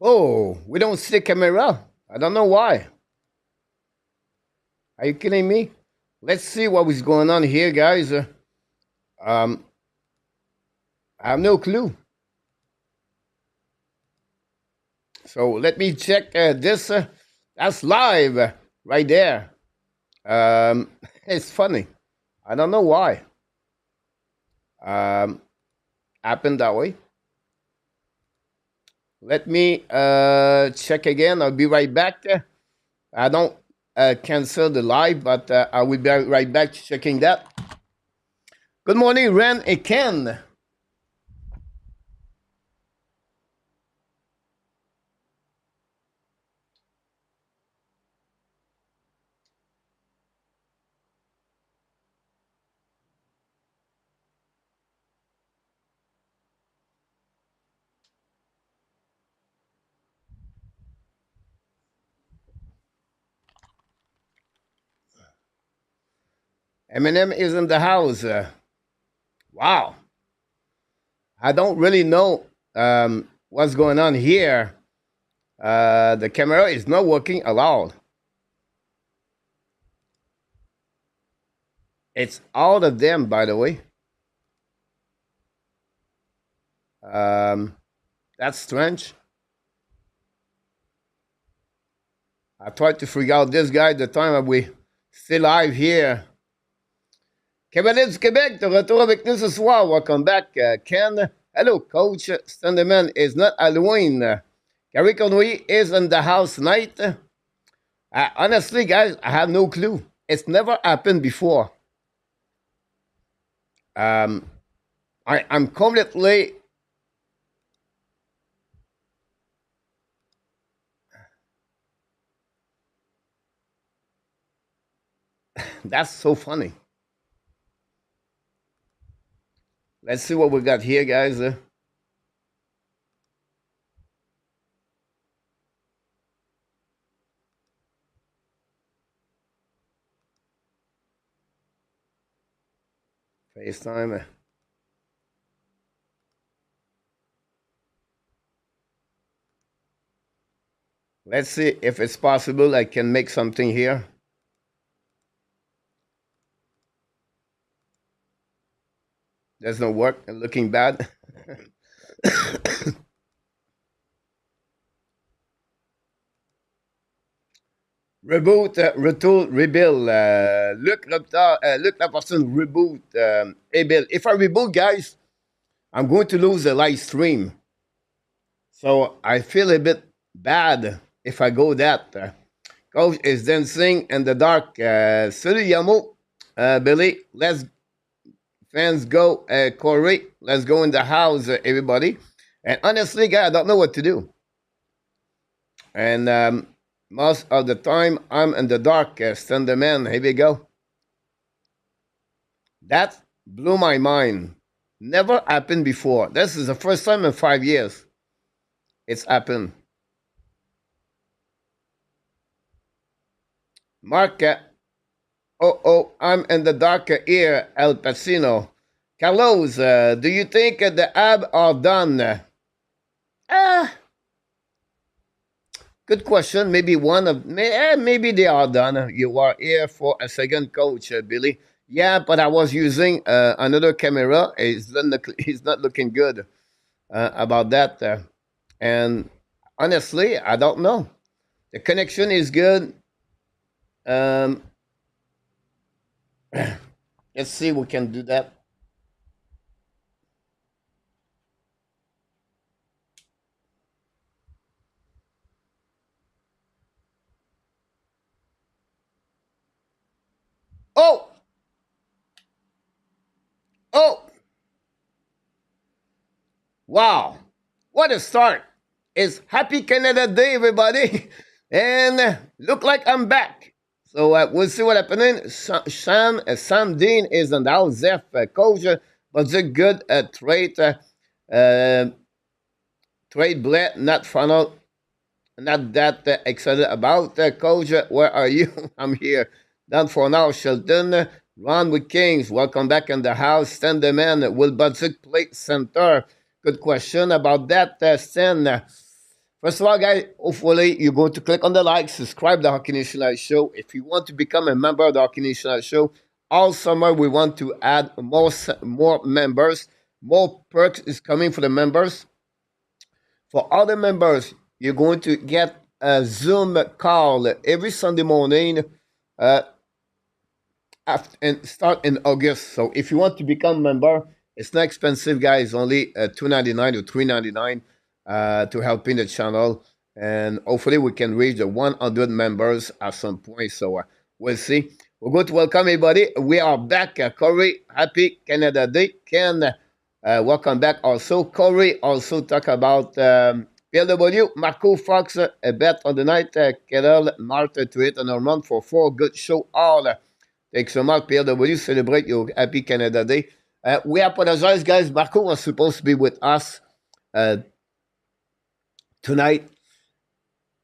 Oh, we don't see the camera. I don't know why. Are you kidding me? Let's see what is going on here, guys. Um, I have no clue. So let me check this. That's live right there. It's funny. I don't know why. Um, happened that way. Let me check again. I'll be right back. I don't cancel the live, but I will be right back checking that. Good morning, Ren and Ken. Eminem is in the house. Wow. I don't really know what's going on here. The camera is not working allowed. It's all of them, by the way. That's strange. I tried to figure out this guy the time we still live here. Cavalier du Québec, de retour avec nous ce soir. Welcome back, Ken. Hello, Coach. Standerman is not Halloween. Gary Conway is in the house tonight. Honestly, guys, I have no clue. It's never happened before. I'm completely. That's so funny. Let's see what we got here, guys. FaceTime. Let's see if it's possible I can make something here. There's no work. Looking bad. Reboot, retool, rebuild. Look la person reboot. Hey Bill, if I reboot, guys, I'm going to lose the live stream. So I feel a bit bad if I go that. Coach is dancing in the dark. Salut Yamo, Billy. Let's fans go. Corey, let's go in the house, everybody. And honestly, guys, I don't know what to do. And most of the time, I'm in the dark. Standerman, here we go. That blew my mind. Never happened before. This is the first time in 5 years it's happened. Mark, I'm in the dark here, El Pacino. Carlos, do you think the Habs are done? Good question. Maybe maybe they are done. You are here for a second, Coach Billy. Yeah, but I was using another camera. He's not looking good about that. And honestly, I don't know. The connection is good. Let's see if we can do that. Oh! Oh! Wow! What a start! It's Happy Canada Day, everybody! And look like I'm back. So we'll see what happening. Sam Dean is on the house. Zeph, Coach, but it's a good trade. Trade bled, not funnel. Not that excited about. Coach, where are you? I'm here. Done for now, Shelton. Ron with Kings. Welcome back in the house. Standerman. Will Budzik play center? Good question about that, Stan. First of all, guys, hopefully you're going to click on the like, subscribe to the Hockey Nation Live Show. If you want to become a member of the Hockey Nation Live Show, all summer we want to add more members. More perks is coming for the members. For other members, you're going to get a Zoom call every Sunday morning uh, and start in August. So if you want to become a member, it's not expensive, guys. Only $2.99 or $3.99 to help in the channel, and hopefully we can reach the 100 members at some point. So we'll see. We're going to welcome everybody. We are back. Corey, happy Canada Day. Ken, welcome back. Also, Corey also talk about PLW. Marko Fox, a bet on the night. Carol, Martha, Tweet, and Normand for 4 good show all. Thanks so much, PLW. Celebrate your happy Canada Day. We apologize, guys. Marco was supposed to be with us tonight.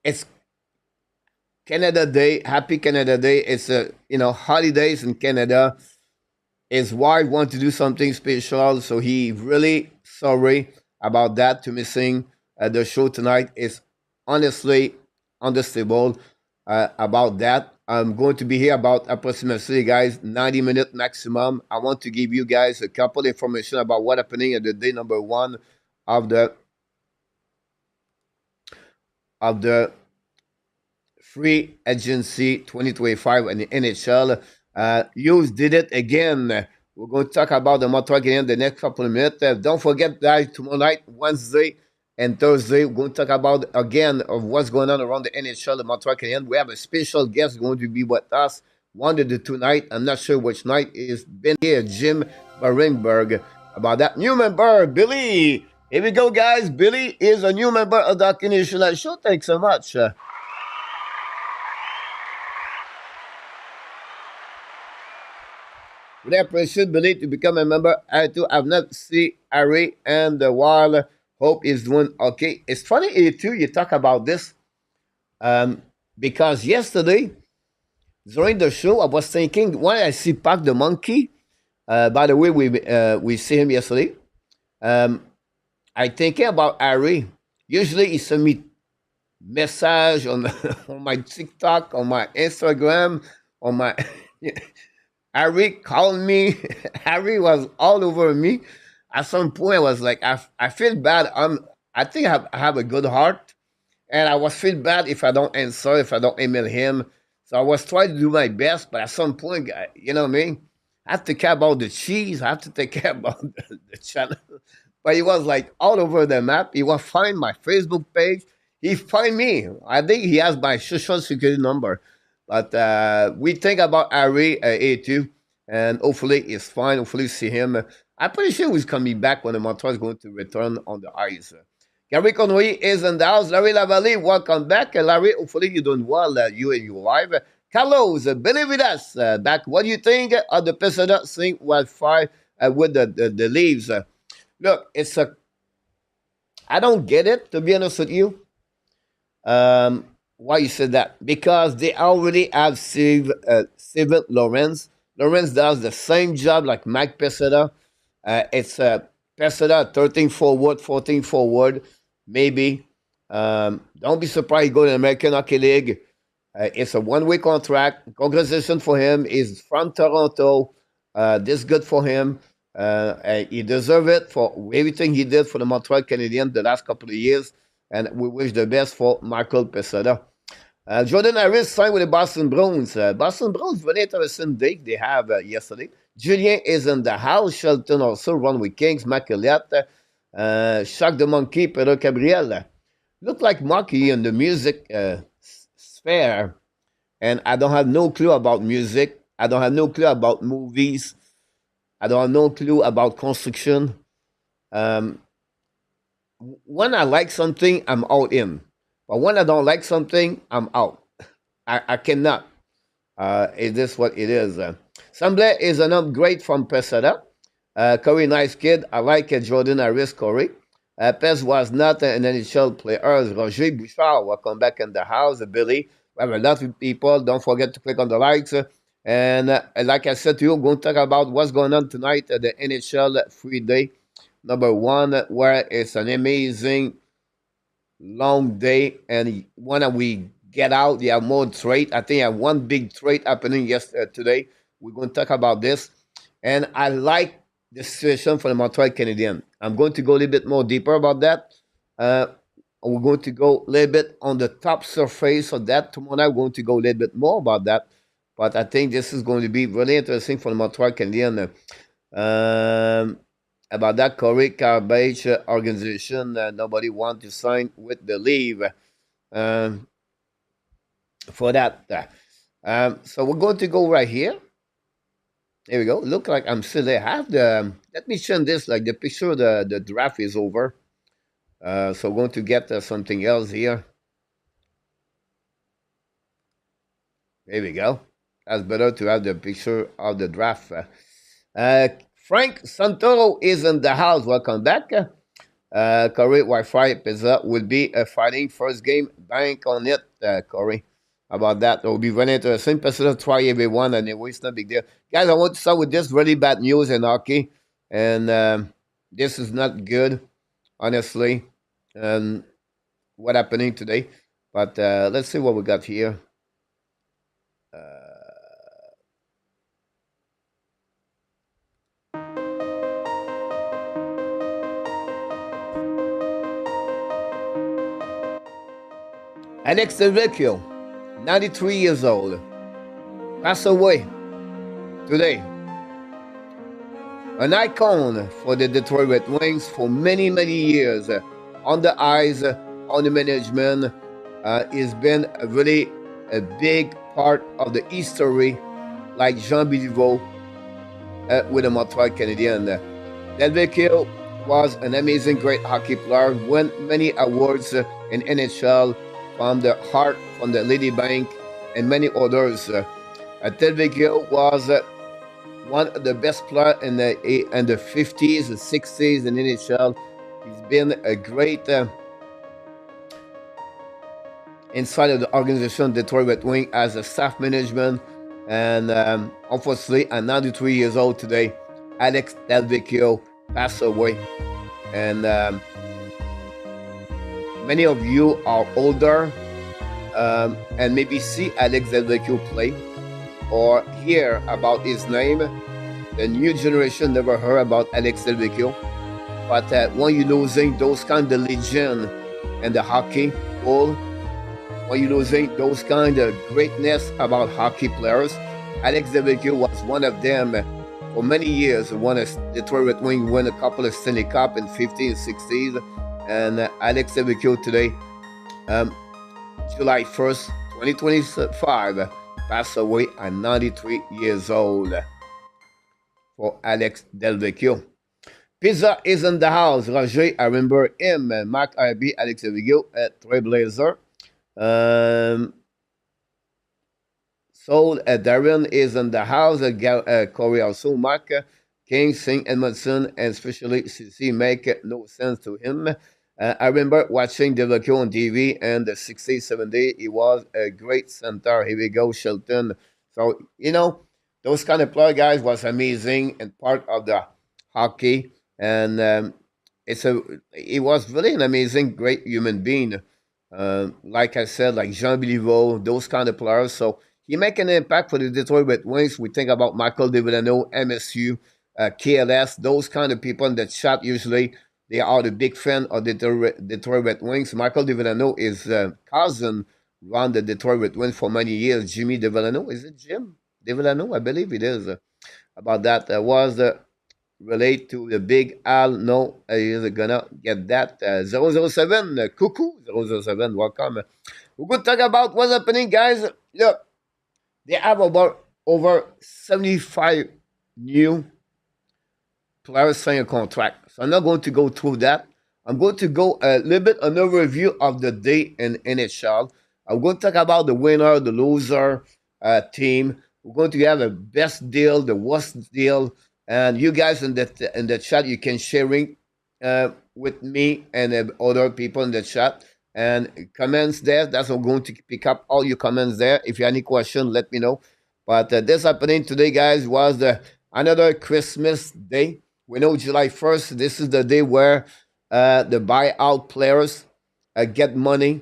It's Canada Day. Happy Canada Day. It's holidays in Canada. His wife wanted to do something special, so he really sorry about that to missing the show tonight. It's honestly understandable about that. I'm going to be here about approximately, guys, 90 minutes maximum. I want to give you guys a couple information about what happening at the day number 1 of the Free Agency 2025 and the NHL. Hughes did it again. We're going to talk about the Montreal Canadiens the next couple of minutes. Don't forget, guys, tomorrow night, Wednesday and Thursday, we're going to talk about again of what's going on around the NHL, the Montreal Canadiens. We have a special guest going to be with us one of the 2 nights. I'm not sure which night. Is been here, Jim Baringberg, about that. New member, Billy. Here we go, guys. Billy is a new member of the Hockey Nation Live Show. Thanks so much. Would appreciate Billy to become a member. I too have not seen Harry and the while. Hope is doing okay. It's funny too. You talk about this because yesterday during the show I was thinking when I see Pac the monkey. By the way, we see him yesterday. I thinking about Harry. Usually he send me message on on my TikTok, on my Instagram, on my Harry called me. Harry was all over me. At some point, I was like, I feel bad. I think I have a good heart, and I was feel bad if I don't answer, if I don't email him. So I was trying to do my best, but at some point, you know what I mean? I have to care about the cheese. I have to take care about the channel. But he was like all over the map. He was find my Facebook page. He find me. I think he has my social security number. But we think about Harry A2, and hopefully it's fine. Hopefully see him. I'm pretty sure he's coming back when the Montreal is going to return on the ice. Gary Conway is in the house. Larry Lavalley, welcome back. Larry, hopefully you're doing well, you and your wife. Carlos, believe with us. Back, what do you think of the Pesada thing wildfire with the leaves? Look, I don't get it, to be honest with you. Why you said that? Because they already have Steven Lawrence. Lawrence does the same job like Mike Pesada. It's Pesada 13 forward, 14 forward, maybe. Don't be surprised he go to the American Hockey League. It's a one-way contract. Congratulations for him. He's from Toronto. This is good for him. He deserves it for everything he did for the Montreal Canadiens the last couple of years. And we wish the best for Michael Pesada. Jordan Harris signed with the Boston Bruins. Boston Bruins, very interesting date they have yesterday. Julien is in the house. Shelton also run with Kings. Macaulette, Shock the Monkey, Pedro Gabriel. Look like Marky in the music sphere, and I don't have no clue about music. I don't have no clue about movies. I don't have no clue about construction. When I like something, I'm all in. But when I don't like something, I'm out. I cannot. Is this what it is? Semble is an upgrade from Pesada. Corey, nice kid. I like Jordan Harris, Corey. Pez was not an NHL player. Roger Bouchard, welcome back in the house. Billy, we have a lot of people. Don't forget to click on the likes. And like I said to you, we're going to talk about what's going on tonight at the NHL Free Day number 1, where it's an amazing long day, and when we get out, you have more trade. I think I have one big trade happening today. We're going to talk about this, and I like the situation for the Montreal Canadiens. I'm going to go a little bit more deeper about that. Uh, we're going to go a little bit on the top surface of that. Tomorrow night, we're going to go a little bit more about that. But I think this is going to be really interesting for the Montreal Canadiens. Um, about that Corey Garbage organization, nobody want to sign with the league um, for that. So we're going to go right here. There we go. Look like I'm still there. Have the let me show this. Like the picture, the draft is over. So we're going to get something else here. There we go. That's better to have the picture of the draft. Frank Santoro is in the house. Welcome back. Corey, Wi-Fi Pizza will be a fighting first game. Bank on it, Corey. About that, it will be very interesting. Pizza try everyone, and it's not big deal. Guys, I want to start with this really bad news in hockey, and this is not good, honestly. What happening today? But let's see what we got here. Alex Delvecchio, 93 years old, passed away today. An icon for the Detroit Red Wings for many, many years. On the ice, on the management, he's been really a big part of the history, like Jean Béliveau with the Montreal Canadiens. Delvecchio was an amazing, great hockey player, won many awards in NHL, from the Heart, from the Lady Bank, and many others. Delvecchio was one of the best players in the 50s, the 60s in NHL. He's been a great inside of the organization, Detroit Red Wings, as a staff management. And unfortunately, at 93 years old today, Alex Delvecchio passed away. And many of you are older and maybe see Alex Delvecchio play or hear about his name. The new generation never heard about Alex Delvecchio. But when you're losing those kind of legend in the hockey world, when you're losing those kind of greatness about hockey players, Alex Delvecchio was one of them for many years. Won a Detroit Red Wings, won a couple of Stanley Cup in 50s and 60s. And Alex Delvecchio today, July 1st, 2025, passed away at 93 years old for Alex Delvecchio. Pizza is in the house. Roger, I remember him. Mark RB, Alex Delvecchio, Trailblazer. So Darren is in the house. Corey also. Mark King, Singh, Edmondson, and especially CC make no sense to him. I remember watching Delvecchio on TV in the 60s, 70s. He was a great center. Here we go, Shelton. So, those kind of player guys was amazing and part of the hockey. And he was really an amazing, great human being. Like I said, like Jean Béliveau, those kind of players. So he make an impact for the Detroit Red Wings. We think about Michael DiVillano, MSU, KLS, those kind of people in the chat usually. They are the big fan of the Detroit Red Wings. Michael DiVillano is cousin run the Detroit Red Wings for many years. Jimmy DiVillano, is it Jim DiVillano? I believe it is. About that was relate to the big Al. No, he's gonna get that. 007, cuckoo, 007, welcome. We're going to talk about what's happening, guys. Look, they have about over 75 new players sign a contract. So I'm not going to go through that. I'm going to go a little bit an overview of the day in NHL. I'm going to talk about the winner, the loser team. We're going to have a best deal, the worst deal, and you guys in the chat, you can sharing with me and other people in the chat and comments there. That's I'm going to pick up all your comments there. If you have any question, let me know. But this happening today, guys, was another Christmas day. We know July 1st, this is the day where the buyout players get money.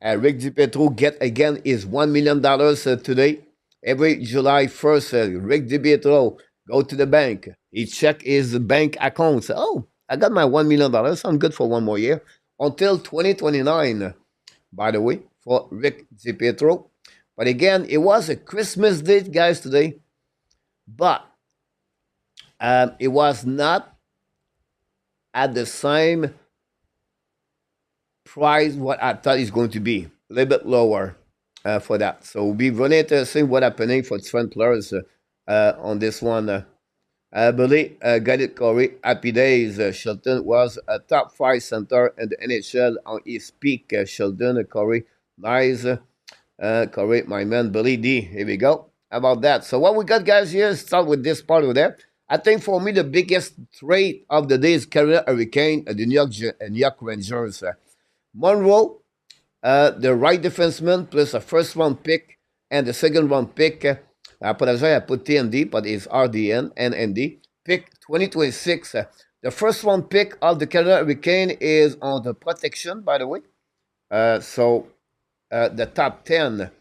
Rick DiPietro get again his $1 million today. Every July 1st, Rick DiPietro go to the bank. He check his bank account. Say, oh, I got my $1 million. I'm good for one more year until 2029. By the way, for Rick DiPietro. But again, it was a Christmas date, guys, today. But it was not at the same price what I thought it's going to be. A little bit lower for that. So we'll be really interesting what happening for different players on this one. I believe got it correct. Happy days. Shelton was a top 5 center in the NHL on his peak. Sheldon Corey, nice. Corey, my man, Billy D. Here we go. How about that? So what we got, guys, here, start with this part of there. I think for me, the biggest trade of the day is Carolina Hurricane, the New York Rangers. Monroe, the right defenseman, plus a first round pick and the second round pick. I put TND, but it's RDN and ND. Pick 2026. The first round pick of the Carolina Hurricane is on the protection, by the way. So the top 10.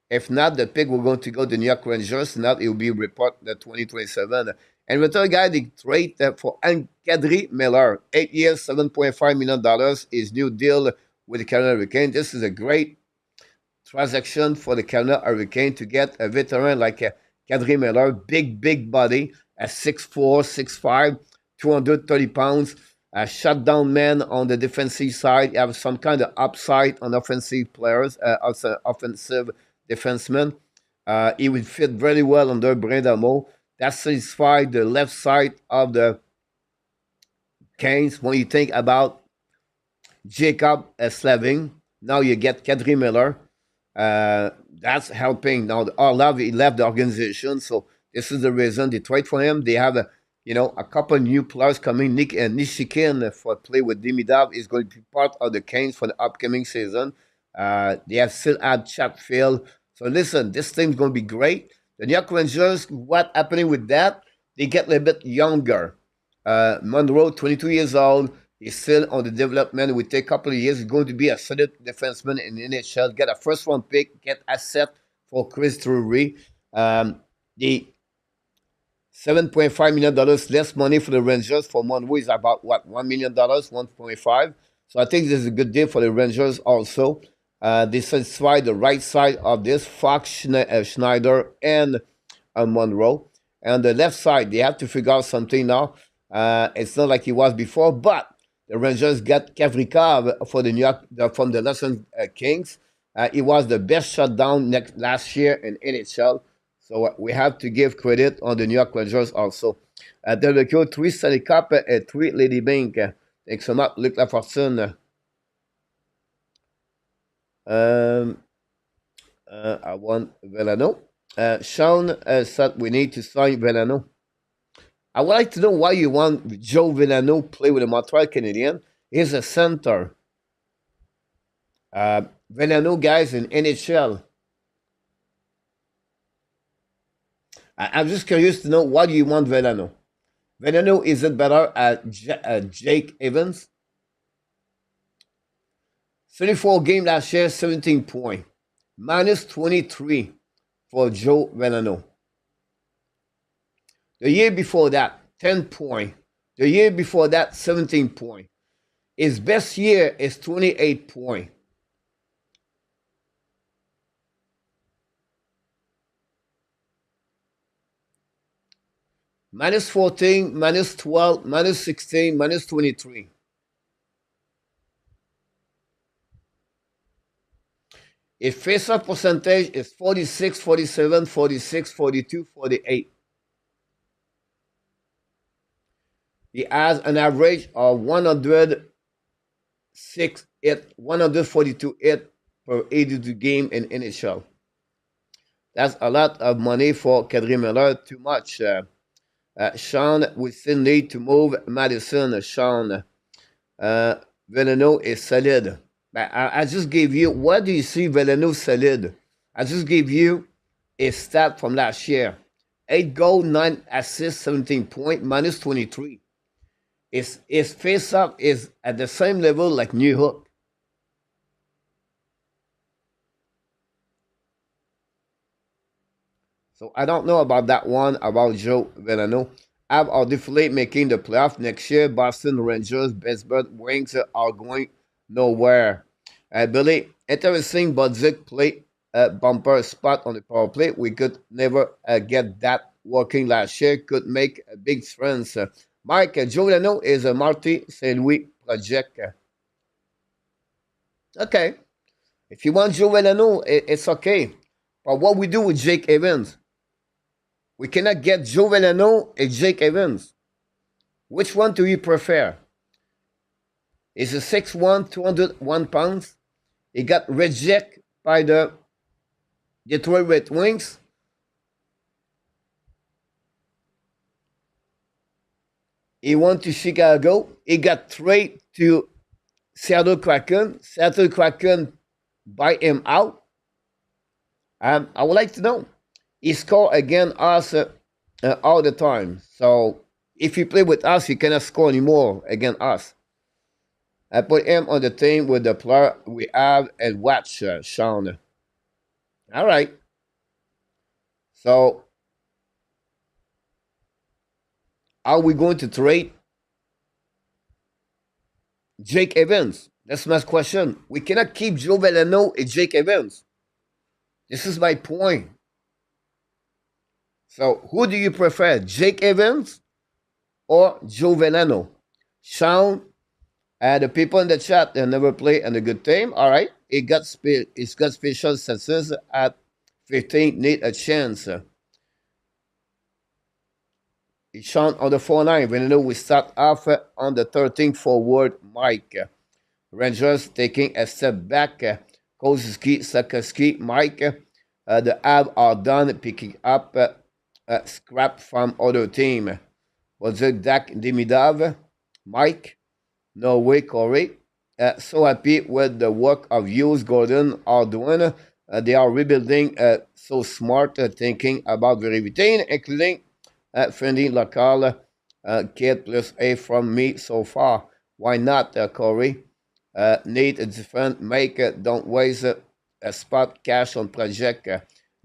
If not, the pick we're going to go to New York Rangers. Not, it will be report the 2027. And with our guy, the trade for Kadri Miller, 8 years, $7.5 million, his new deal with the Carolina Hurricane. This is a great transaction for the Carolina Hurricane to get a veteran like Kadri Miller, big body, a 6'4", 6'5", 230 pounds, a shutdown man on the defensive side. You have some kind of upside on offensive players, also offensive defenseman. He would fit very well under Brindamo. That satisfies the left side of the Canes. When you think about Jacob Slavin, now you get Kadri Miller. That's helping. Now Orlov, he left the organization, so this is the reason they trade for him. They have a couple new players coming. Nick Nishikin for play with Demidov is going to be part of the Canes for the upcoming season. They have still had Chatfield. So listen, this team's going to be great. The New York Rangers, what happening with that? They get a little bit younger. Monroe, 22 years old. He's still on the development. It will take a couple of years. He's going to be a solid defenseman in the NHL. Get a first-round pick. Get asset for Chris Drury. The $7.5 million less money for the Rangers for Monroe is about, what, $1 million, 1.5. So I think this is a good deal for the Rangers also. They satisfy the right side of this, Fox, Schneider, and Monroe. And the left side, they have to figure out something now. It's not like it was before, but the Rangers got Kavrikov for the New York from the Los Angeles Kings. He was the best shutdown last year in NHL. So we have to give credit on the New York Rangers also. Delvecchio, 3 Stanley Cup, 3 Lady Bink. Thanks so much, Luc Lafortune. I want Velano. Sean said we need to sign Velano. I would like to know why you want Joe Velano play with the Montreal Canadiens. He's a center. Velano, guys, in NHL. I'm just curious to know why do you want Velano. Velano, is it better at Jake Evans? 34 game last year, 17 points. Minus 23 for Joe Velano. The year before that, 10 points. The year before that, 17 points. His best year is 28 points. Minus 14, minus 12, minus 16, minus 23. His face-off percentage is 46, 47, 46, 42, 48. He has an average of 106 hit, 142 hit per 82 game in NHL. That's a lot of money for Kadri Miller. Too much. Sean, we still need to move Madison. Sean, Velano is solid. I just gave you, what do you see Velano solid? I just gave you a stat from last year. 8 goals, 9 assists, 17 points, minus 23. His face-up is at the same level like New Hook. So I don't know about that one, about Joe Veleno. Have our deflate making the playoff next year. Boston Rangers, Pittsburgh Wings are going nowhere. Billy, interesting Bolduc play bumper spot on the power play. We could never get that working last year. Could make a big difference. Mike, Joe Veleno is a Marty St. Louis project. Okay. If you want Joe Veleno, it's okay. But what we do with Jake Evans? We cannot get Joe Veleno and Jake Evans. Which one do you prefer? He's a 6'1", 201 pounds. He got rejected by the Detroit Red Wings. He went to Chicago. He got traded to Seattle Kraken. Seattle Kraken buy him out. I would like to know. He scored against us all the time. So if you play with us, you cannot score anymore against us. I put him on the team with the player we have and watch Sean. All right. So are we going to trade Jake Evans? That's my question. We cannot keep Joe Veleno and Jake Evans. This is my point. So who do you prefer, Jake Evans or Joe Veleno? Sean, the people in the chat, they never play in a good team. All right. It's got special success at 15, need a chance. Sean on the 4-9. Veleno will start off on the 13th forward, Mike. Rangers taking a step back. Kozicki, Sakoski, Mike. The Habs are done picking up scrap from other team. Was it Dak Demidov? Mike? Norway, Corey. So happy with the work of Hughes, Gordon are doing. They are rebuilding so smart, thinking about everything, including friendly local kid plus A from me so far. Why not, Corey? Need a different make, don't waste a spot cash on project.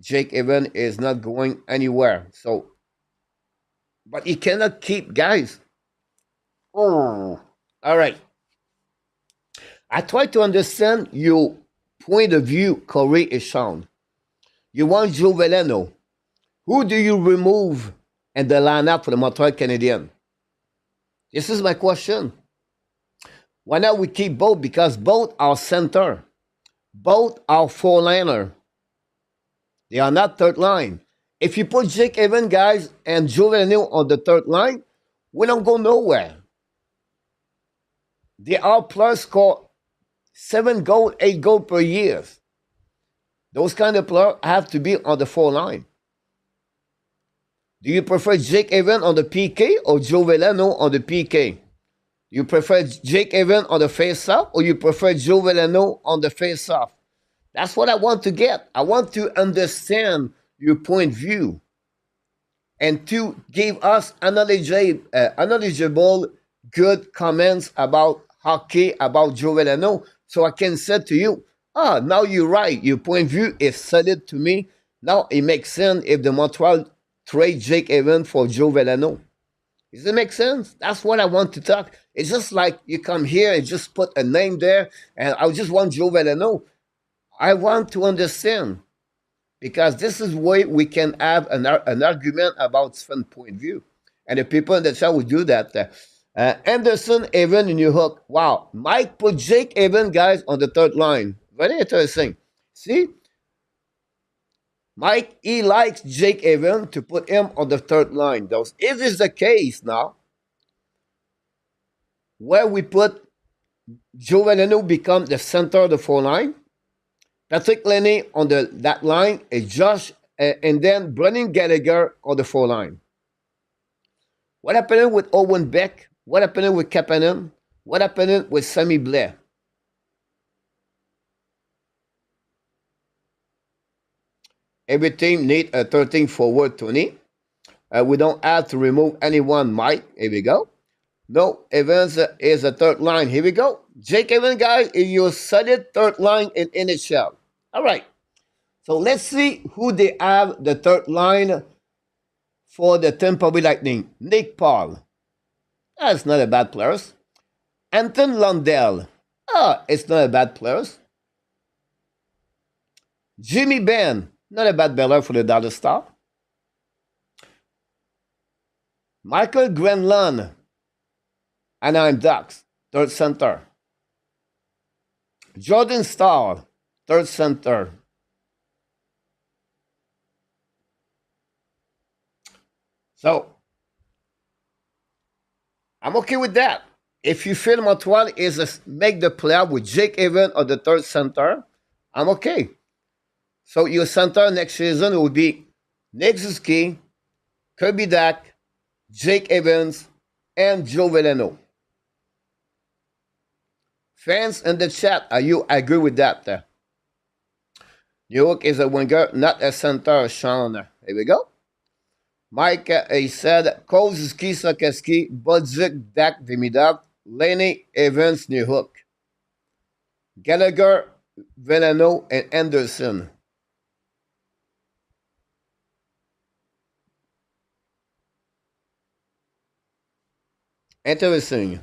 Jake Evans is not going anywhere. So, but he cannot keep guys. Oh, all right. I try to understand your point of view, Corey and Sean. You want Joe Veleno. Who do you remove in the lineup for the Montreal Canadiens? This is my question. Why not we keep both? Because both are center. Both are four-liner. They are not third line. If you put Jake Evans, guys, and Joe Veleno on the third line, we don't go nowhere. They are plus score 7 goals, 8 goals per year. Those kind of players have to be on the 4 line. Do you prefer Jake Evans on the PK or Joe Veleno on the PK? You prefer Jake Evans on the face-off or you prefer Joe Veleno on the face-off? That's what I want to get. I want to understand your point of view and to give us knowledgeable, good comments about hockey, about Joe Veleno, so I can say to you, now you're right. Your point of view is solid to me. Now it makes sense if the Montreal trade Jake Evans for Joe Veleno. Does it make sense? That's what I want to talk. It's just like you come here and just put a name there, and I just want Joe Veleno. I want to understand, because this is where we can have an argument about different point of view. And the people in the chat will do that. Anderson, Evans, and New Hook. Wow. Mike put Jake Evans, guys, on the third line. Very interesting. See? Mike, he likes Jake Evans to put him on the third line. If it's the case now, where we put Joe Veleno become the center of the 4 line, Patrick Lenny on that line, Josh, and then Brennan Gallagher on the 4 line. What happened with Owen Beck? What happened with Kapanen? What happened with Sammy Blair? Every team need a 13 forward, Tony. We don't have to remove anyone, Mike. Here we go. No, Evans is a third line. Here we go. Jake Evans, guys, is your solid third line in NHL. All right. So let's see who they have the third line for the Tampa Bay Lightning. Nick Paul. That's not a bad player. Anton Lundell. It's not a bad player. Jimmy Benn. Not a bad baller for the Dallas Star. Michael Grenlund. Anaheim Ducks. Third center. Jordan Stahl. Third center. So, I'm okay with that. If you feel Montreal is a make the playoff with Jake Evans or the third center, I'm okay. So your center next season will be Nick Suzuki, Kirby Dak, Jake Evans, and Joe Veleno. Fans in the chat, are you agree with that? New York is a winger, not a center, Sean. Here we go. Mike, he said, Kozlowski, Sokeski, Bolduc, Dak, Demidov, Laney, Evans, New Hook, Gallagher, Veleno, and Anderson. Interesting.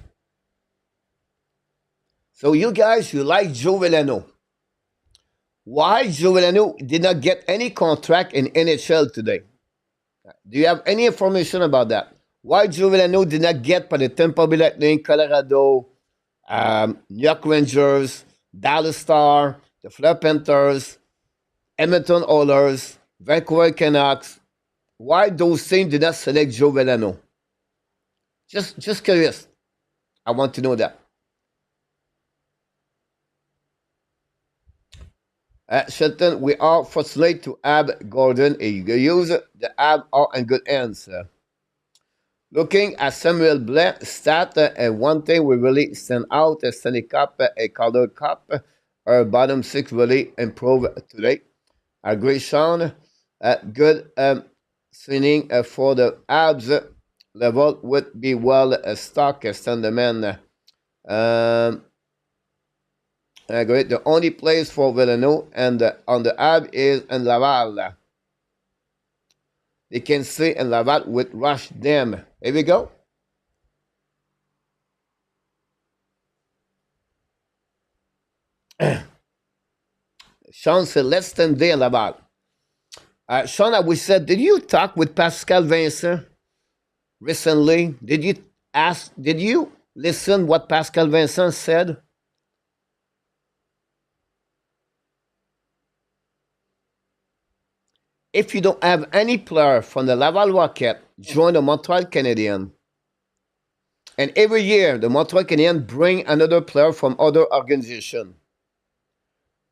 So you guys, you like Joe Veleno. Why Joe Veleno did not get any contract in NHL today? Do you have any information about that? Why Joe Veleno did not get by the Tampa Bay Lightning, Colorado, New York Rangers, Dallas Star, the Florida Panthers, Edmonton Oilers, Vancouver Canucks? Why those teams did not select Joe Veleno? Just curious. I want to know that. Shelton, we are fortunate to have Gordon and Hughes. The Habs are in good hands. Looking at Samuel Blais stat, and one thing we really stand out, a Stanley Cup, a Calder Cup, our bottom six really improved today. Agree, Sean. Good signing for the Habs. Level would be well stock, Standerman. Great. The only place for Veleno and on the Habs is in Laval. They can stay in Laval with rush them. Here we go. Sean said, let's stand there in Laval. Sean, we said, did you talk with Pascal Vincent recently? Did you listen what Pascal Vincent said? If you don't have any player from the Laval Rocket, join the Montreal Canadiens. And every year, the Montreal Canadiens bring another player from other organization.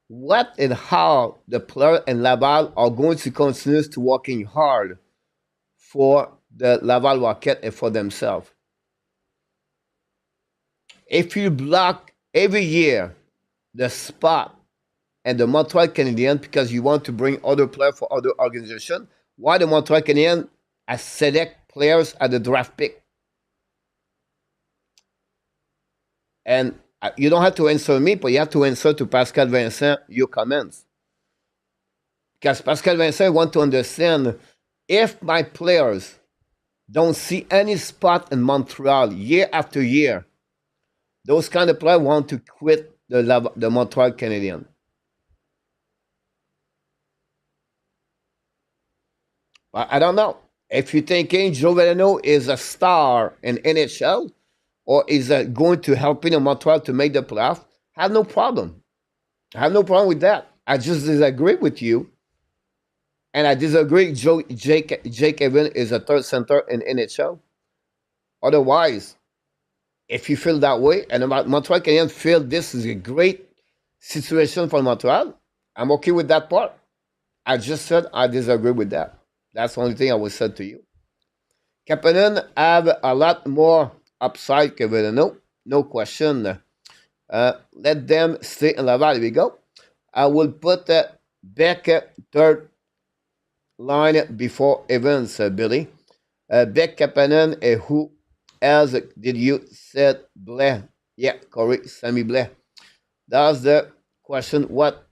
What and how the player in Laval are going to continue to working hard for the Laval Rocket and for themselves. If you block every year the spot and the Montreal Canadiens because you want to bring other players for other organizations, why the Montreal Canadiens select players at the draft pick? And you don't have to answer me, but you have to answer to Pascal Vincent your comments. Because Pascal Vincent wants to understand if my players don't see any spot in Montreal year after year, those kind of players want to quit the Montreal Canadiens. I don't know. If you're thinking Joe Veleno is a star in NHL or is going to help in Montreal to make the playoff, I have no problem. I have no problem with that. I just disagree with you. And I disagree Jake Evans is a third center in NHL. Otherwise, if you feel that way and Montreal Canadiens feel this is a great situation for Montreal, I'm okay with that part. I just said I disagree with that. That's the only thing I would say to you. Kapanen have a lot more upside que Veleno, no question. Let them stay in Laval. Here we go. I will put Beck third line before Evans, Billy. Beck, Kapanen, and who else did you said Blais? Yeah, correct, Sammy Blais. That's the question. What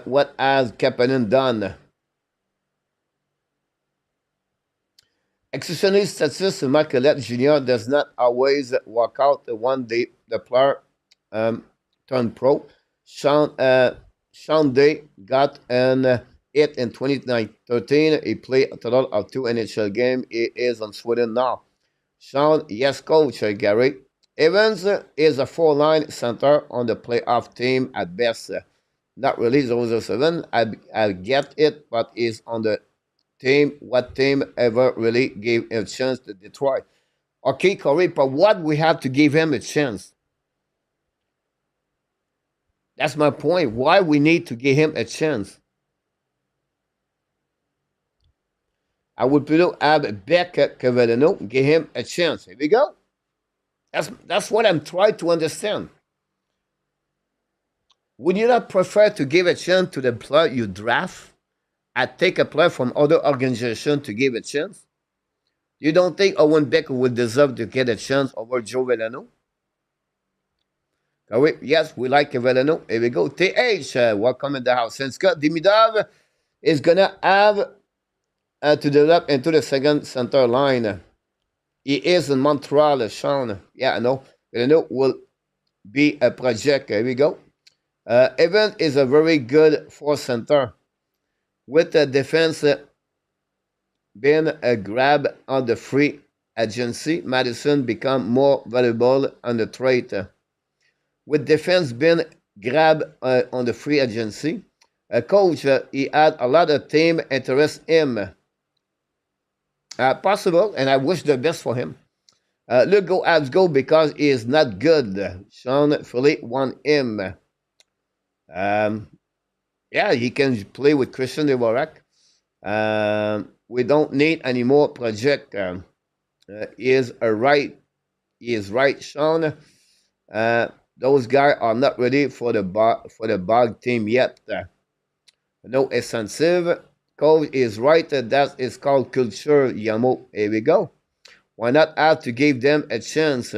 What has Kapanen done? Exceptionally, statistician Marcolette Jr. does not always work out the one day the player turned pro. Sean Day got an hit in 2013. He played a total of 2 NHL games. He is on Sweden now. Sean, yes, coach Gary. Evans is a four-line center on the playoff team at best. Not really 007. I get it, but is on the team. What team ever really gave him a chance to Detroit? Okay, Corey, but what we have to give him a chance? That's my point. Why we need to give him a chance? I would have Becca Cavallino give him a chance. Here we go. That's what I'm trying to understand. Would you not prefer to give a chance to the player you draft and take a player from other organization to give a chance? You don't think Owen Becker would deserve to get a chance over Joe Veleno? Yes, we like Veleno. Here we go. TH, welcome in the house. And Scott Demidov is going to have to develop into the second center line. He is in Montreal, Sean. Yeah, I know. Veleno will be a project. Here we go. Evan is a very good fourth center. With the defense being a grab on the free agency, Madison become more valuable on the trade. With defense being grabbed on the free agency, coach, he had a lot of team interest in him. Possible, and I wish the best for him. Look, go Habs go because he is not good. Sean fully want him. Yeah, he can play with Christian Dvorak. We don't need any more project. He is right, Sean. Those guys are not ready for the bug team yet. No offensive. Coach is right. That is called culture, Yamo. Here we go. Why not have to give them a chance?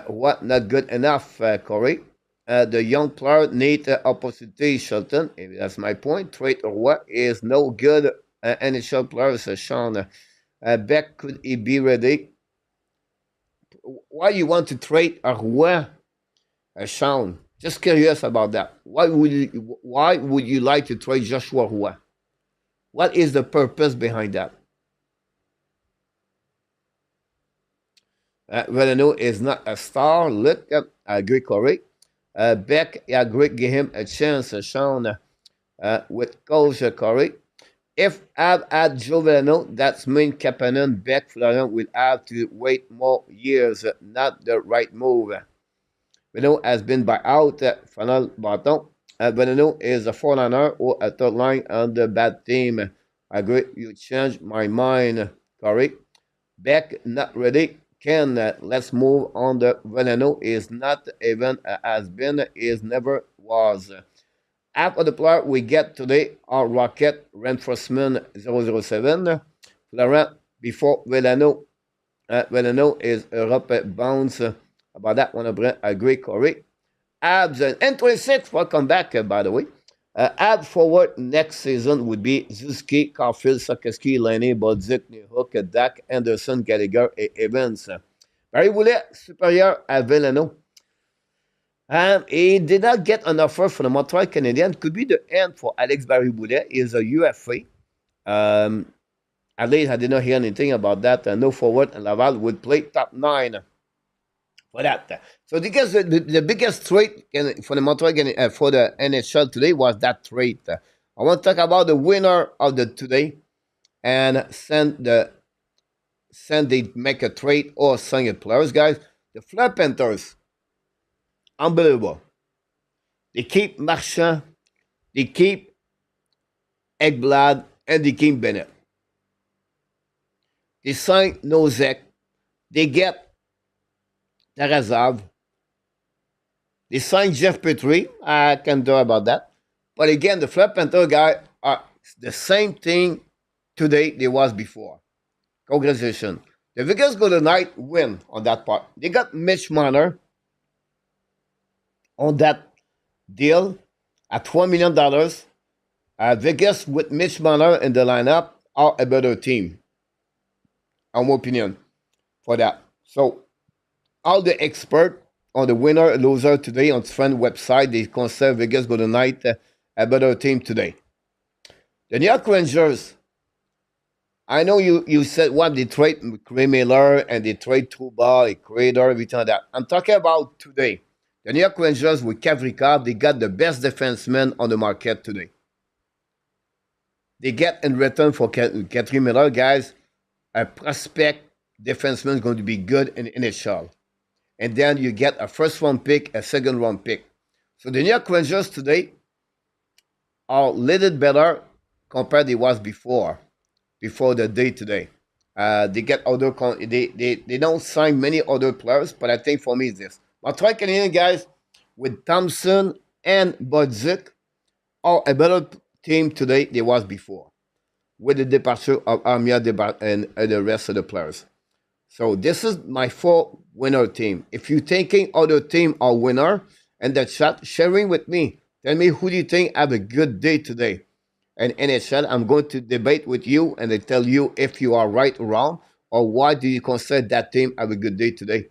What not good enough, Corey? The young player need opportunity, Shelton. That's my point. Trade or what is no good NHL player, says Sean. Beck, could he be ready? Why you want to trade Arroy, Sean? Just curious about that. Why would you like to trade Joshua Roy? What is the purpose behind that? Veleno is not a star. Look, I agree, Corey. Beck, I agree, give him a chance, Sean, with Coach Corey. If I've had Joe Veleno, that's mean Kapanen, Beck, Florian will have to wait more years. Not the right move. Veleno has been by out, final bottom. Veleno is a four-liner or a third line on the bad team. I agree, you changed my mind, Corey. Beck, not ready. Ken, let's move on. The Veleno is not even has been, is never was. Half of the player we get today are Rocket, Reinforcement 007, Florent before Veleno. Veleno is Europe bounce. About that one, I agree, Corey. Habs and 26, welcome back, by the way. Ab forward next season would be Zuski, Caulfield, Sokoski, Laney, Bolduc, Newhook, Dak, Anderson, Gallagher, et Evans. Barry Boulet, supérieur à Veleno. He did not get an offer from the Montreal Canadiens. Could be the end for Alex Barry Boulet. He is a UFA. At least I did not hear anything about that. No forward, and Laval would play top 9 for that. So because the biggest trade for the Montreal for the NHL today was that trade. I want to talk about the winner of the today and they make a trade or sign a players, guys. The Fleur Panthers, unbelievable. They keep Marchand, they keep Ekblad, and they keep Bennett. They sign Nosek, they get Tarazov. They signed Jeff Petrie. I can talk about that. But again, the Fleur Panther guy are the same thing today they was before. Congratulations. The Vegas Golden Knights win on that part. They got Mitch Marner on that deal at $1 million. Vegas with Mitch Marner in the lineup are a better team, in my opinion, for that. So all the expert on the winner loser today on friend website, they consider Vegas Golden Knight a better team today. The New York Rangers, I know you said what they trade Ray Miller and they trade Trouba, a creator, everything like that. I'm talking about today. The New York Rangers with Kavrikov, they got the best defenseman on the market today. They get in return for Catherine Miller, guys, a prospect defenseman is going to be good in NHL. And then you get a first round pick, a second round pick. So the New York Rangers today are a little better compared to was before the day today. They get other they don't sign many other players, but I think for me it's this. Montreal Canadiens guys with Thompson and Bolduc are a better team today than was before, with the departure of Armia and the rest of the players. So this is my four winner team. If you're thinking other team are winner and the chat, sharing with me. Tell me who do you think have a good day today. And NHL, I'm going to debate with you and I tell you if you are right or wrong, or why do you consider that team have a good day today.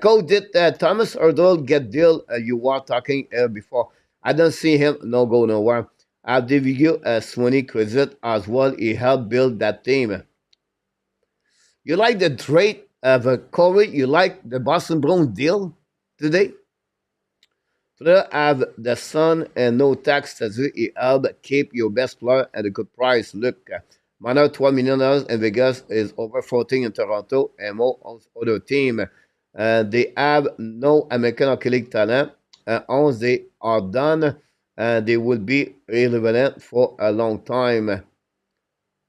Cole, did Thomas Erdl get deal you were talking before? I don't see him no go nowhere. I'll give you a Sweeney credit as well. He helped build that team. You like the trade of Corey? You like the Boston Bruins deal today? Today have the Sun and no tax as he help keep your best player at a good price. Look, minor $12 million in Vegas is over 14 in Toronto and more other team. They have no American Hockey League talent. Once they are done, they will be relevant for a long time.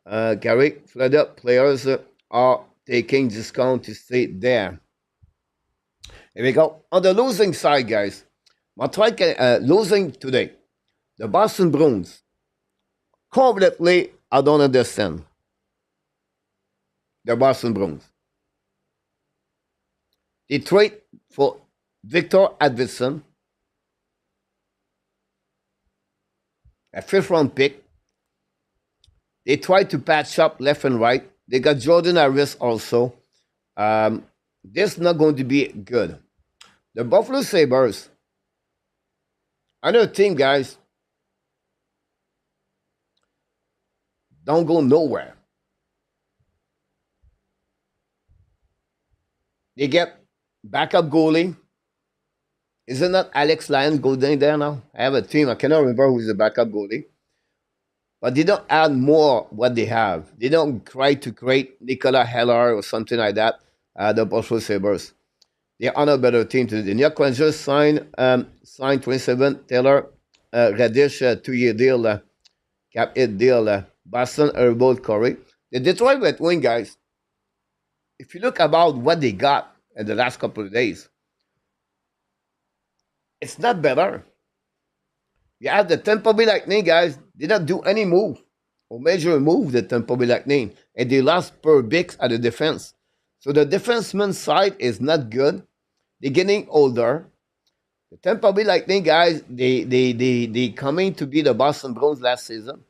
Gary, Florida players are taking discount to stay there. Here we go. On the losing side, guys, Montreal losing today. The Boston Bruins. Completely, I don't understand. The Boston Bruins. They trade for Victor Edvison, a fifth round pick. They tried to patch up left and right. They got Jordan Harris also. This is not going to be good. The Buffalo Sabres, another team, guys, don't go nowhere. They get backup goalie. Isn't that Alex Lyon going there now? I have a team. I cannot remember who's the backup goalie. But they don't add more what they have. They don't try to create Nicola Heller or something like that. The Buffalo Sabres. They are a better team today. The New York Rangers signed 27 Taylor Radish 2-year deal, cap hit deal. Boston Herbold Corey. The Detroit Red Wings, guys. If you look about what they got in the last couple of days, it's not better. You have the Tampa Bay Lightning, guys. Did not do any move or major move, the Tampa Bay Lightning. And they lost per Bix at the defense. So the defenseman side is not good. They're getting older. The Tampa Bay Lightning, guys, they coming to be the Boston Bruins last season.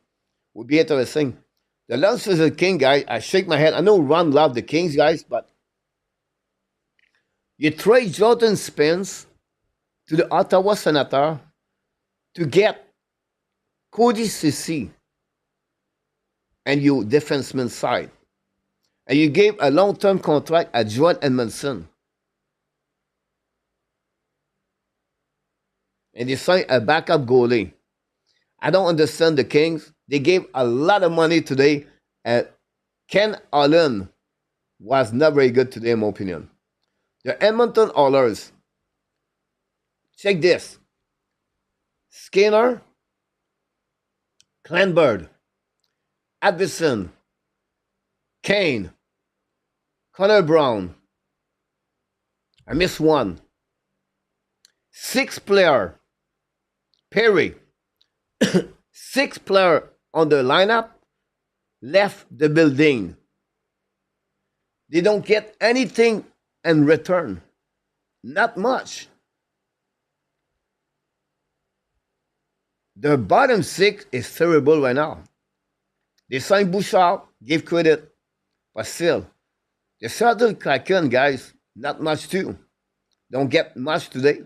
Would be interesting. The last season King, guys, I shake my head. I know Ron loved the Kings, guys, but you trade Jordan Spence to the Ottawa Senator to get Cody Ceci and your defenseman side. And you gave a long-term contract at Joel Edmondson. And they signed a backup goalie. I don't understand the Kings. They gave a lot of money today. And Ken Allen was not very good today, in my opinion. The Edmonton Oilers. Check this. Skinner, Clanbird, Addison, Kane, Connor Brown. I missed one. 6 player. Perry. 6 player on the lineup left the building. They don't get anything in return. Not much. The bottom six is terrible right now. They signed Bouchard, give credit, but still, the Seattle Kraken, guys, not much too. Don't get much today.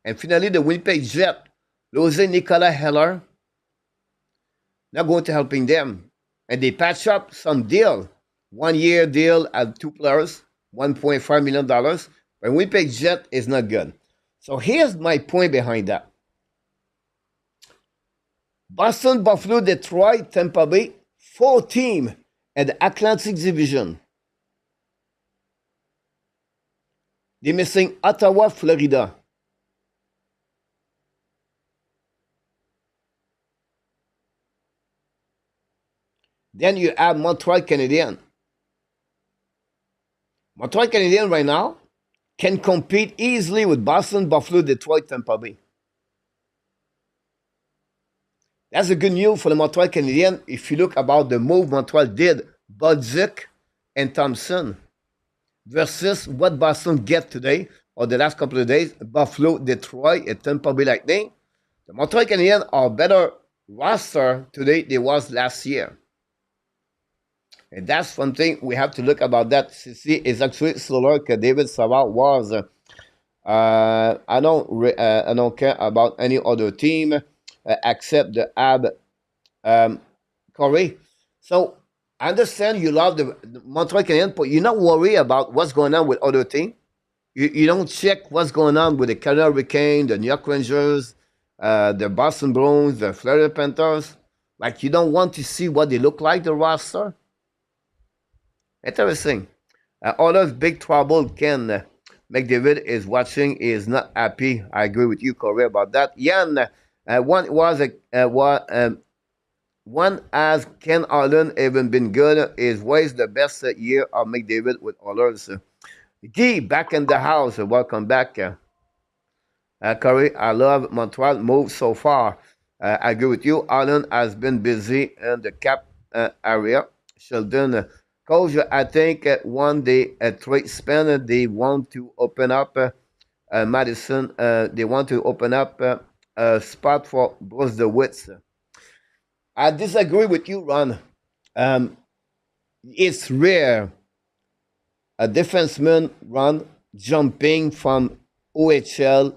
And finally, the Winnipeg Jet, losing Nicolas Heller, not going to helping them. And they patch up some deal. 1 year deal at 2 players, $1.5 million. But Winnipeg Jet is not good. So here's my point behind that. Boston, Buffalo, Detroit, Tampa Bay, 4 teams at the Atlantic Division. They're missing Ottawa, Florida. Then you have Montreal Canadiens. Montreal Canadiens right now can compete easily with Boston, Buffalo, Detroit, Tampa Bay. That's a good news for the Montreal Canadiens if you look about the move Montreal did, Bolduc and Thompson, versus what Boston get today or the last couple of days, Buffalo, Detroit, and Tampa Bay Lightning. The Montreal Canadiens are better roster today than they was last year. And that's one thing we have to look about that. CC is actually slower than David Savard was. I don't care about any other team except the Habs, Corey. So I understand you love the Montreal Canadiens, but you're not worried about what's going on with other teams. You don't check what's going on with the Carolina Hurricanes, the New York Rangers, the Boston Bruins, the Florida Panthers. Like you don't want to see what they look like, the roster. Interesting. Other big trouble Ken McDavid is watching is not happy. I agree with you, Corey, about that. Yan, one has Ken Allen even been good? Is was the best year of McDavid with others? Guy, back in the house. Welcome back. Corey, I love Montreal move so far. I agree with you. Allen has been busy in the cap area. Sheldon, Coach, I think one day trade spend they want to open up Madison. They want to open up a spot for Bruce DeWitt. I disagree with you, Ron. It's rare a defenseman run jumping from OHL.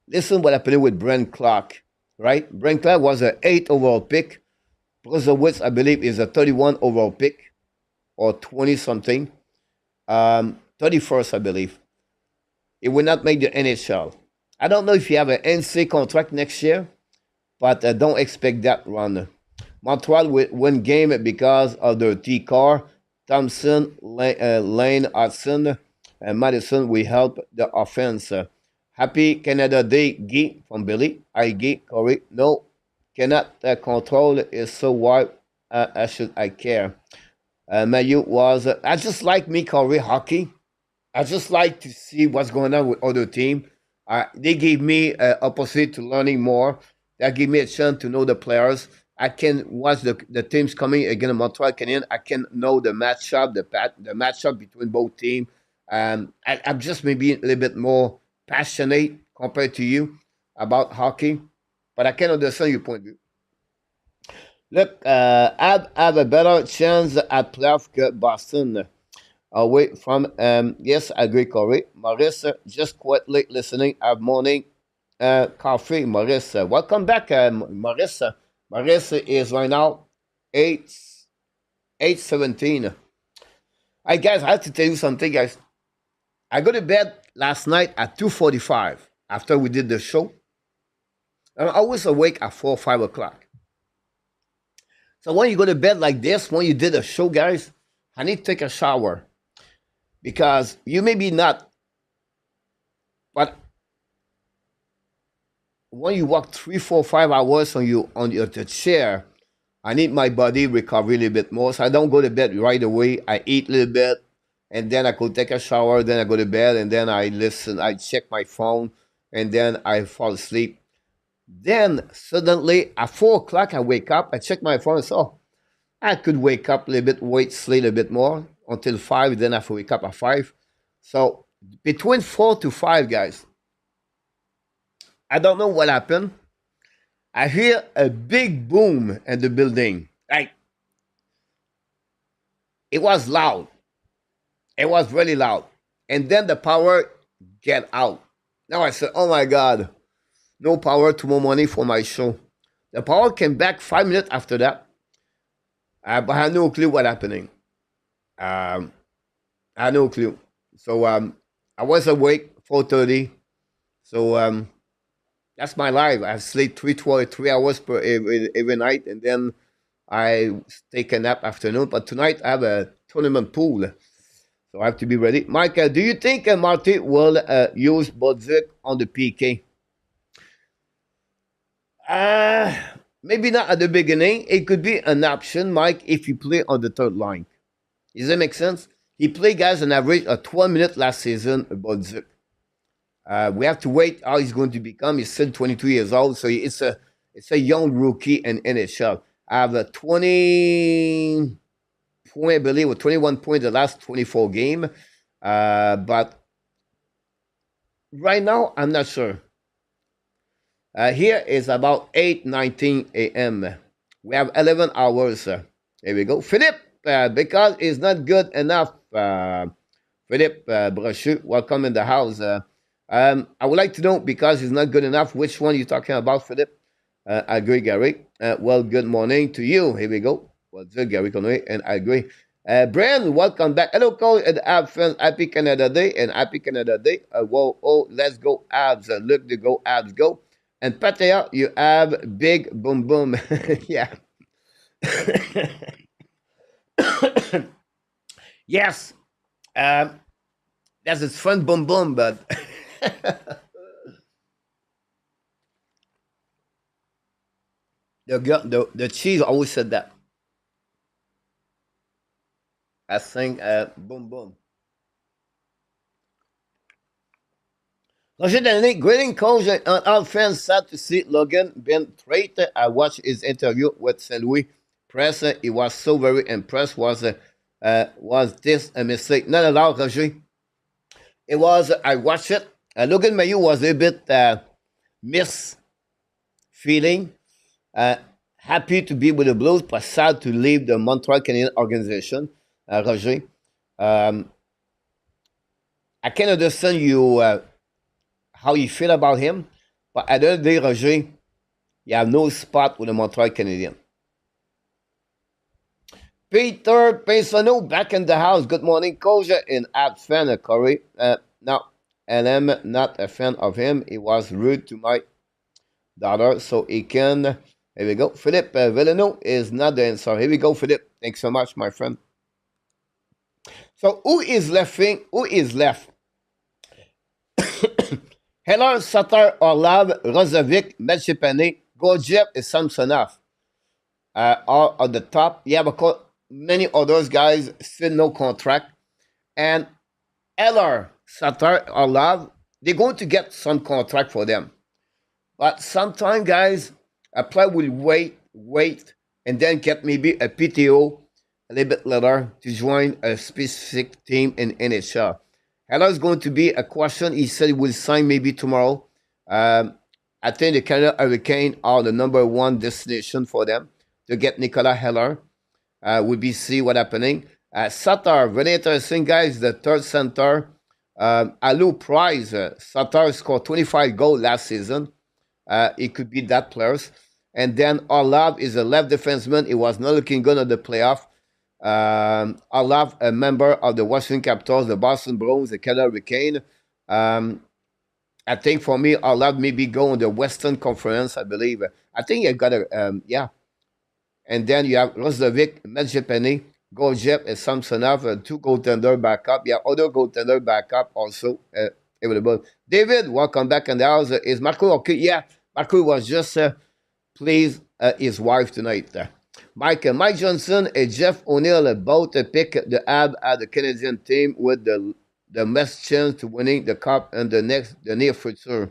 Listen what happened with Brent Clark, right? Brent Clark was an 8th overall pick. Bruce DeWitt, I believe, is a 31 overall pick or 20 something. 31st, I believe. It will not make the NHL. I don't know if you have an NC contract next year, but don't expect that run. Montreal will win game because of the T-car. Thompson, Lane, Hudson, and Madison will help the offense. Happy Canada Day, Guy from Billy. I Guy, Corey. No, cannot control is so why I care. Mayu was, I just like me, Corey, hockey. I just like to see what's going on with other team. They gave me opposite to learning more. That gave me a chance to know the players. I can watch the teams coming against Montreal Canadiens. I can know the matchup, the matchup between both teams. I'm just maybe a little bit more passionate compared to you about hockey, but I can understand your point of view. Look, have a better chance at playoff que Boston. Away from, yes, I agree, Corey. Maurice, just quietly listening. Have morning coffee, Maurice. Welcome back, Maurice. Maurice is right now 8:17. Hey, guys, I have to tell you something, guys. I go to bed last night at 2:45 after we did the show. I'm always awake at 4 or 5 o'clock. So when you go to bed like this, when you did a show, guys, I need to take a shower. Because you may be not, but when you walk 3, 4, 5 hours on your chair, I need my body recover a little bit more. So I don't go to bed right away. I eat a little bit, and then I go take a shower. Then I go to bed, and then I listen. I check my phone, and then I fall asleep. Then suddenly at 4 o'clock, I wake up. I check my phone and say, "Oh, I could wake up a little bit, wait, sleep a little bit more until 5. Then I have to wake up at 5. So between 4 to 5, guys, I don't know what happened. I hear a big boom in the building. Like, it was loud. It was really loud. And then the power get out. Now I said, oh my God, no power tomorrow morning for my show. The power came back 5 minutes after that. But I had no clue what happening. Um, I had no clue. So I was awake 4:30. So that's my life. I sleep 3 hours per every night, and then I take a nap afternoon. But tonight I have a tournament pool, so I have to be ready. Mike, do you think Marty will use Bolduc on the PK? Uh, Maybe not at the beginning. It could be an option, Mike, if you play on the third line. Does that make sense? He played guys on average 12 minutes last season, Bolduc. We have to wait how he's going to become. He's still 22 years old, so it's a young rookie in NHL. I have a 20 point, I believe, or 21 points the last 24 game. But right now, I'm not sure. Here is about 8:19 a.m. We have 11 hours. Here we go. Philippe, because it's not good enough. Philippe Brochu, welcome in the house. I would like to know, because it's not good enough, which one you're talking about, Philippe. I agree, Gary. Well, good morning to you. Here we go. Well, good, Gary Conway, and I agree. Brian, welcome back. Hello, Cole and Abs friends. Happy Canada Day and Happy Canada Day. Whoa, oh, let's go, Abs. Look to go, Abs, go. And Patea, you have big boom boom. Yeah. Yes. That's its fun boom boom, but the cheese always said that. I think boom boom. Roger Danny, greeting coach and all fans. Sad to see Logan been traded. I watched his interview with St. Louis press. He was so very impressed. Was this a mistake? Not at all, Roger. It was. I watched it. Logan Mayu was a bit miss feeling. Happy to be with the Blues, but sad to leave the Montreal Canadiens organization. Roger, I can understand you. How you feel about him, but at the end of the day, Roger, you have no spot with the Montreal Canadiens. Peter Pesano back in the house. Good morning, coach and Abs fan, Corey. No, and I'm not a fan of him. He was rude to my daughter, so he can. Here we go. Philippe Villano is not the answer. Here we go, Philippe. Thanks so much, my friend. So who is left? Who is left? Heller, Sutter, Orlov, Rozovic, Melchipane, Gorgiev, and Samsonov are at the top. You have many others guys, still no contract. And Heller, Sutter, Orlov, they're going to get some contract for them. But sometimes, guys, a player will wait, and then get maybe a PTO a little bit later to join a specific team in NHL. Hello is going to be a question. He said he will sign maybe tomorrow. I think the Canada Hurricane are the number one destination for them to get Nicolas Heller. We'll be see what happening. Sutter, very interesting, guys. The third center. Alou Price. Sutter scored 25 goals last season. It could be that players. And then Orlov is a left defenseman. It was not looking good at the playoff. Orlov, a member of the Washington Capitals, the Boston Bruins, the Canada Hurricane. I think for me, Orlov maybe go on the Western Conference, I believe. I think I got a, yeah. And then you have Rozovic, Medjepene, Gorgiev, and Samsonov, two goaltender backup. Yeah, other goaltender backup also available. David, welcome back in the house. Is Marko okay? Yeah, Marko was just pleased his wife tonight. Mike Johnson and Jeff O'Neill both pick the Habs at the Canadian team with the best chance to winning the cup in the near future.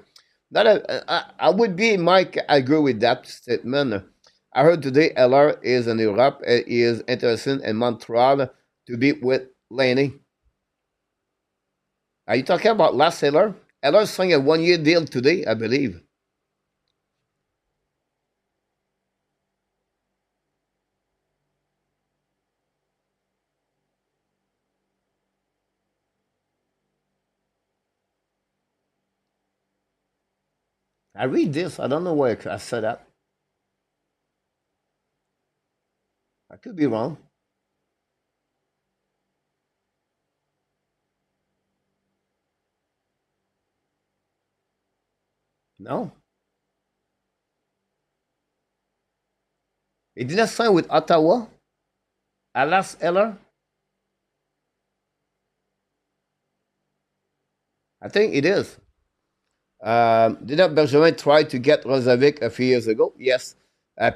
I would be, Mike. I agree with that statement. I heard today LR is in Europe. He is interested in Montreal to be with Laney. Are you talking about last LR? LR signed a 1-year deal today, I believe. I read this. I don't know where I said that. I could be wrong. No. He didn't sign with Ottawa. Alas Eller. I think it is. Didn't Benjamin try to get Rozovic a few years ago? Yes.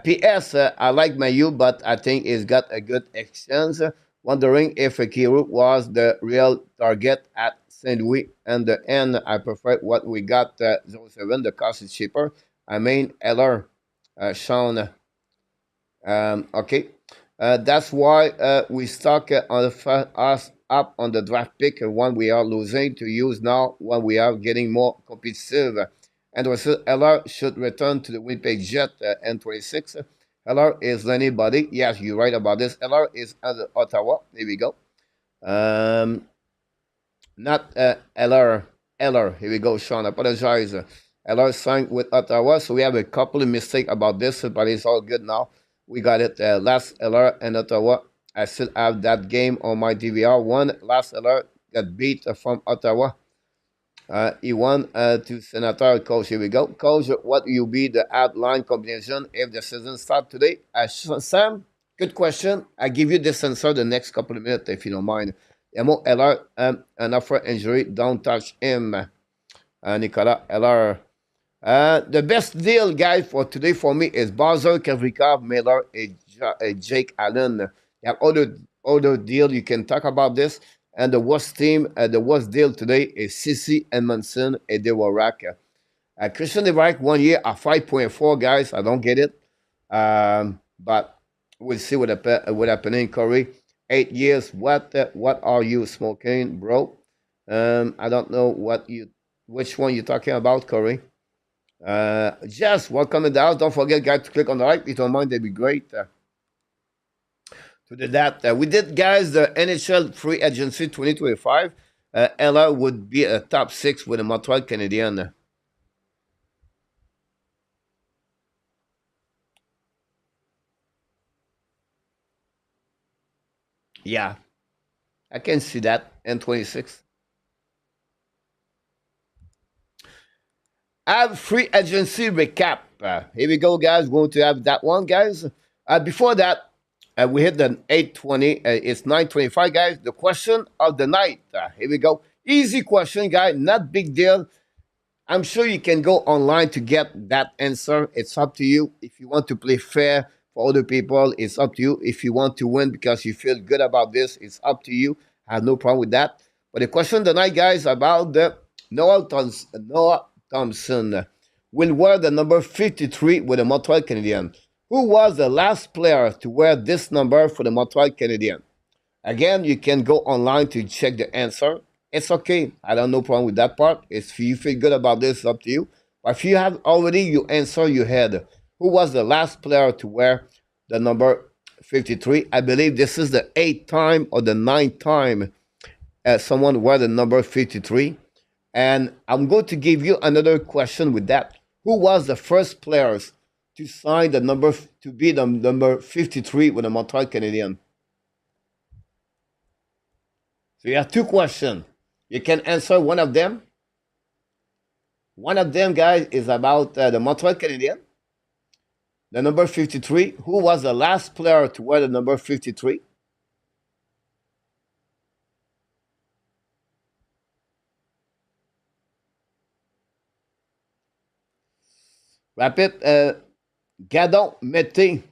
P.S. I like Mayu, but I think he's got a good exchange. Wondering if Kiru was the real target at St. Louis. And the end, I prefer what we got 07. The cost is cheaper. I mean, Eller, Sean. Okay. That's why we stuck on us up on the draft pick when we are losing to use now when we are getting more competitive. And also, Eller should return to the Winnipeg Jet N26. Eller is anybody. Yes, you're right about this. Eller is at Ottawa. There we go. Um, Not Eller. Eller. Here we go, Sean. I apologize. Eller signed with Ottawa, so we have a couple of mistakes about this, but it's all good now. We got it. Last Eller and Ottawa. I still have that game on my DVR. One last Eller got beat from Ottawa. He won to Senator. Coach, here we go. Coach, what will be the outline combination if the season starts today? Sam, good question. I give you this answer the next couple of minutes if you don't mind. Emo Eller, an offer injury, don't touch him. Nicolas Eller. The best deal, guys, for today for me is Bowser, Kavrikov, Miller, and Jake Allen. You have other deal you can talk about this. And the worst the worst deal today is Sissi, Edmondson, and Dewarak. Christian Dewarak 1 year at 5.4, guys. I don't get it. But we'll see what happening, Corey. 8 years. What are you smoking, bro? I don't know which one you're talking about, Corey. Jess, welcome to the house. Don't forget, guys, to click on the like. If you don't mind, that'd be great. To do that, we did, guys, the NHL Free Agency 2025. Ella would be a top 6 with the Montreal Canadiens. Yeah, I can see that. N26. Have free agency recap. Here we go, guys. Going to have that one, guys. Before that, we hit the 8:20. It's 9:25, guys. The question of the night. Here we go. Easy question, guys. Not big deal. I'm sure you can go online to get that answer. It's up to you. If you want to play fair for other people, it's up to you. If you want to win because you feel good about this, it's up to you. I have no problem with that. But the question tonight, guys, about the Noah Thompson will wear the number 53 with the Montreal Canadiens. Who was the last player to wear this number for the Montreal Canadiens? Again, you can go online to check the answer. It's okay. I don't no problem with that part. If you feel good about this, it's up to you. But if you have already your answer you had, who was the last player to wear the number 53? I believe this is the 8th time or the 9th time someone wear the number 53. And I'm going to give you another question with that. Who was the first players to sign the number, to be the number 53 with the Montreal Canadiens? So you have two questions. You can answer one of them. One of them, guys, is about the Montreal Canadiens. The number 53. Who was the last player to wear the number 53? Rapid. Gadon, mettez.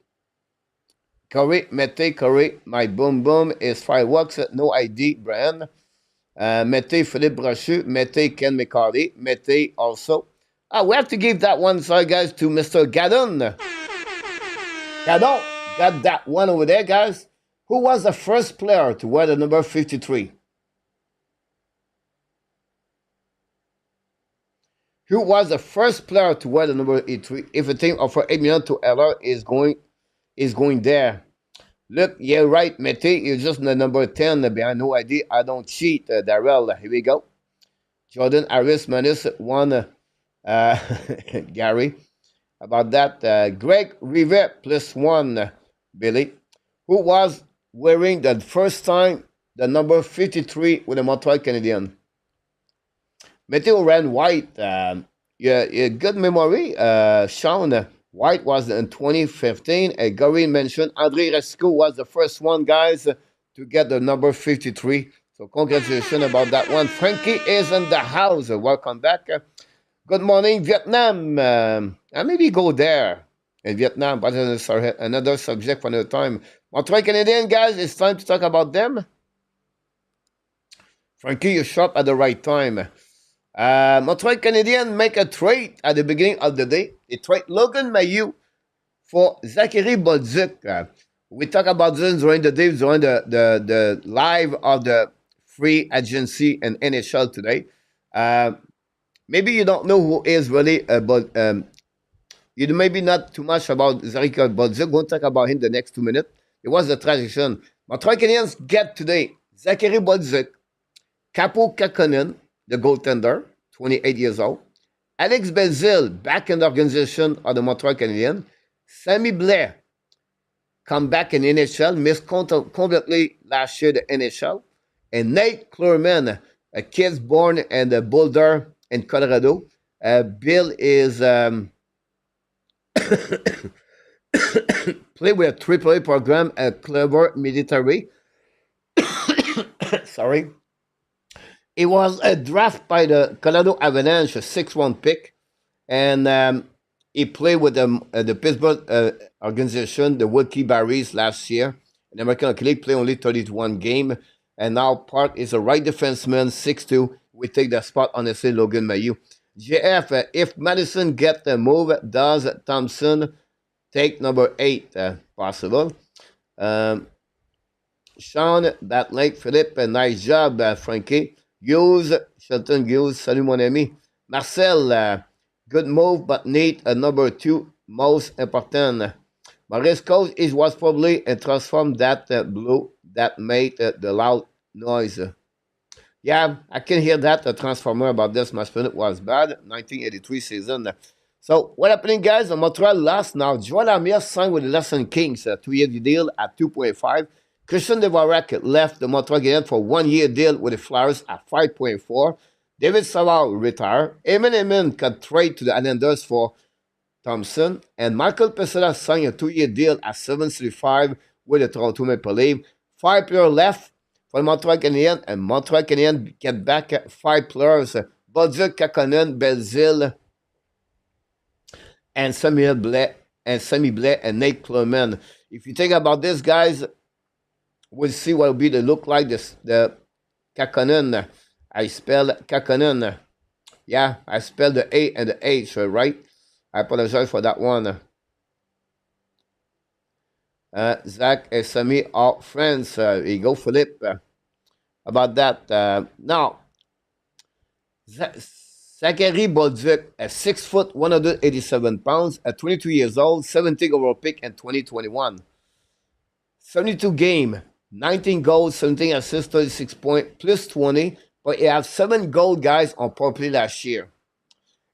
Corey, mettez, Corey. My boom boom is fireworks. No ID, Brian. Mettez Philippe Brochu. Mettez Ken McCarty. Mettez also. We have to give that one, sorry, guys, to Mr. Gadon. Gadon got that one over there, guys. Who was the first player to wear the number 53? Who was the first player to wear the number 83? If a team offer 8 million to Eller is going there. Look, yeah, right, Mete, you're just the number 10 behind no ID. I don't cheat, Darrell. Here we go. Jordan Harris minus one. uh, Gary, about that. Greg Rivet +1, Billy, who was wearing the first time the number 53 with the Montreal Canadiens. Matthew ran White. Yeah, good memory. Sean White was in 2015. Gary mentioned Andre Resco was the first one, guys, to get the number 53. So congratulations about that one. Frankie is in the house. Welcome back. Good morning, Vietnam. I maybe go there in Vietnam, but another subject for another time. Montreal Canadiens, guys, it's time to talk about them. Frankie, you shop at the right time. Montreal Canadiens make a trade at the beginning of the day. They trade Logan Mailloux for Zachary Bolduc. We talk about this during the day, during the live of the free agency and NHL today. Maybe you don't know who is really, but you maybe not too much about Zachary Bolduc. We'll talk about him the next 2 minutes. It was a transition. Montreal Canadiens get today Zachary Bolduc, Capo Kakkonen, the goaltender, 28 years old. Alex Belzile, back in the organization of the Montreal Canadiens. Sammy Blais, come back in NHL, missed completely last year the NHL. And Nate Clurman, a kid born in Boulder in Colorado. Bill is play with a AAA program at Clever Military. Sorry. It was a draft by the Colorado Avalanche, a 6-1 pick, and he played with the Pittsburgh organization, the Wilkie Barries, last year. In the American Hockey League, played only 31 game, and now part is a right defenseman, 6'2". We take the spot, honestly, Logan Mailloux. JF, if Madison get the move, does Thompson take number 8? Possible. Sean, that link, Philippe, nice job, Frankie. Hughes, Shelton Hughes, salut mon ami. Marcel, good move, but need a number 2, most important. Maurice Coach was probably a transform that blue that made the loud noise. Yeah, I can hear that, the transformer about this. My spirit was bad, 1983 season. So, what happening, guys? Montreal lost now. Joel Armia signed with the Lesson Kings, a 2-year deal at 2.5. Christian Dvorak left the Montreal Canadiens for 1-year deal with the Flyers at 5.4. David Savard retired. Eamon got trade to the Islanders for Thompson. And Michael Pessoa signed a 2-year deal at 7.35 with the Toronto Maple Leafs. 5 players left for the Montreal Canadiens, and Montreal Canadiens get back 5 players. Bolduc, Kakkonen, Belzile, and Sammy Blais, and Nate Clurman. If you think about this, guys, we'll see what will be the look like. The Kakkonen. I spelled Kakkonen. Yeah, I spelled the A and the H, right? I apologize for that one. Zach and Sammy are friends. Here you go, Philippe. About that. Now, Zachary Bolduc, a 6 foot, 187 pounds, at 22 years old, 17th overall pick in 2021. 72 game, 19 goals, 17 assists, 36 points, plus 20. But he had 7 goals, guys, on power play last year.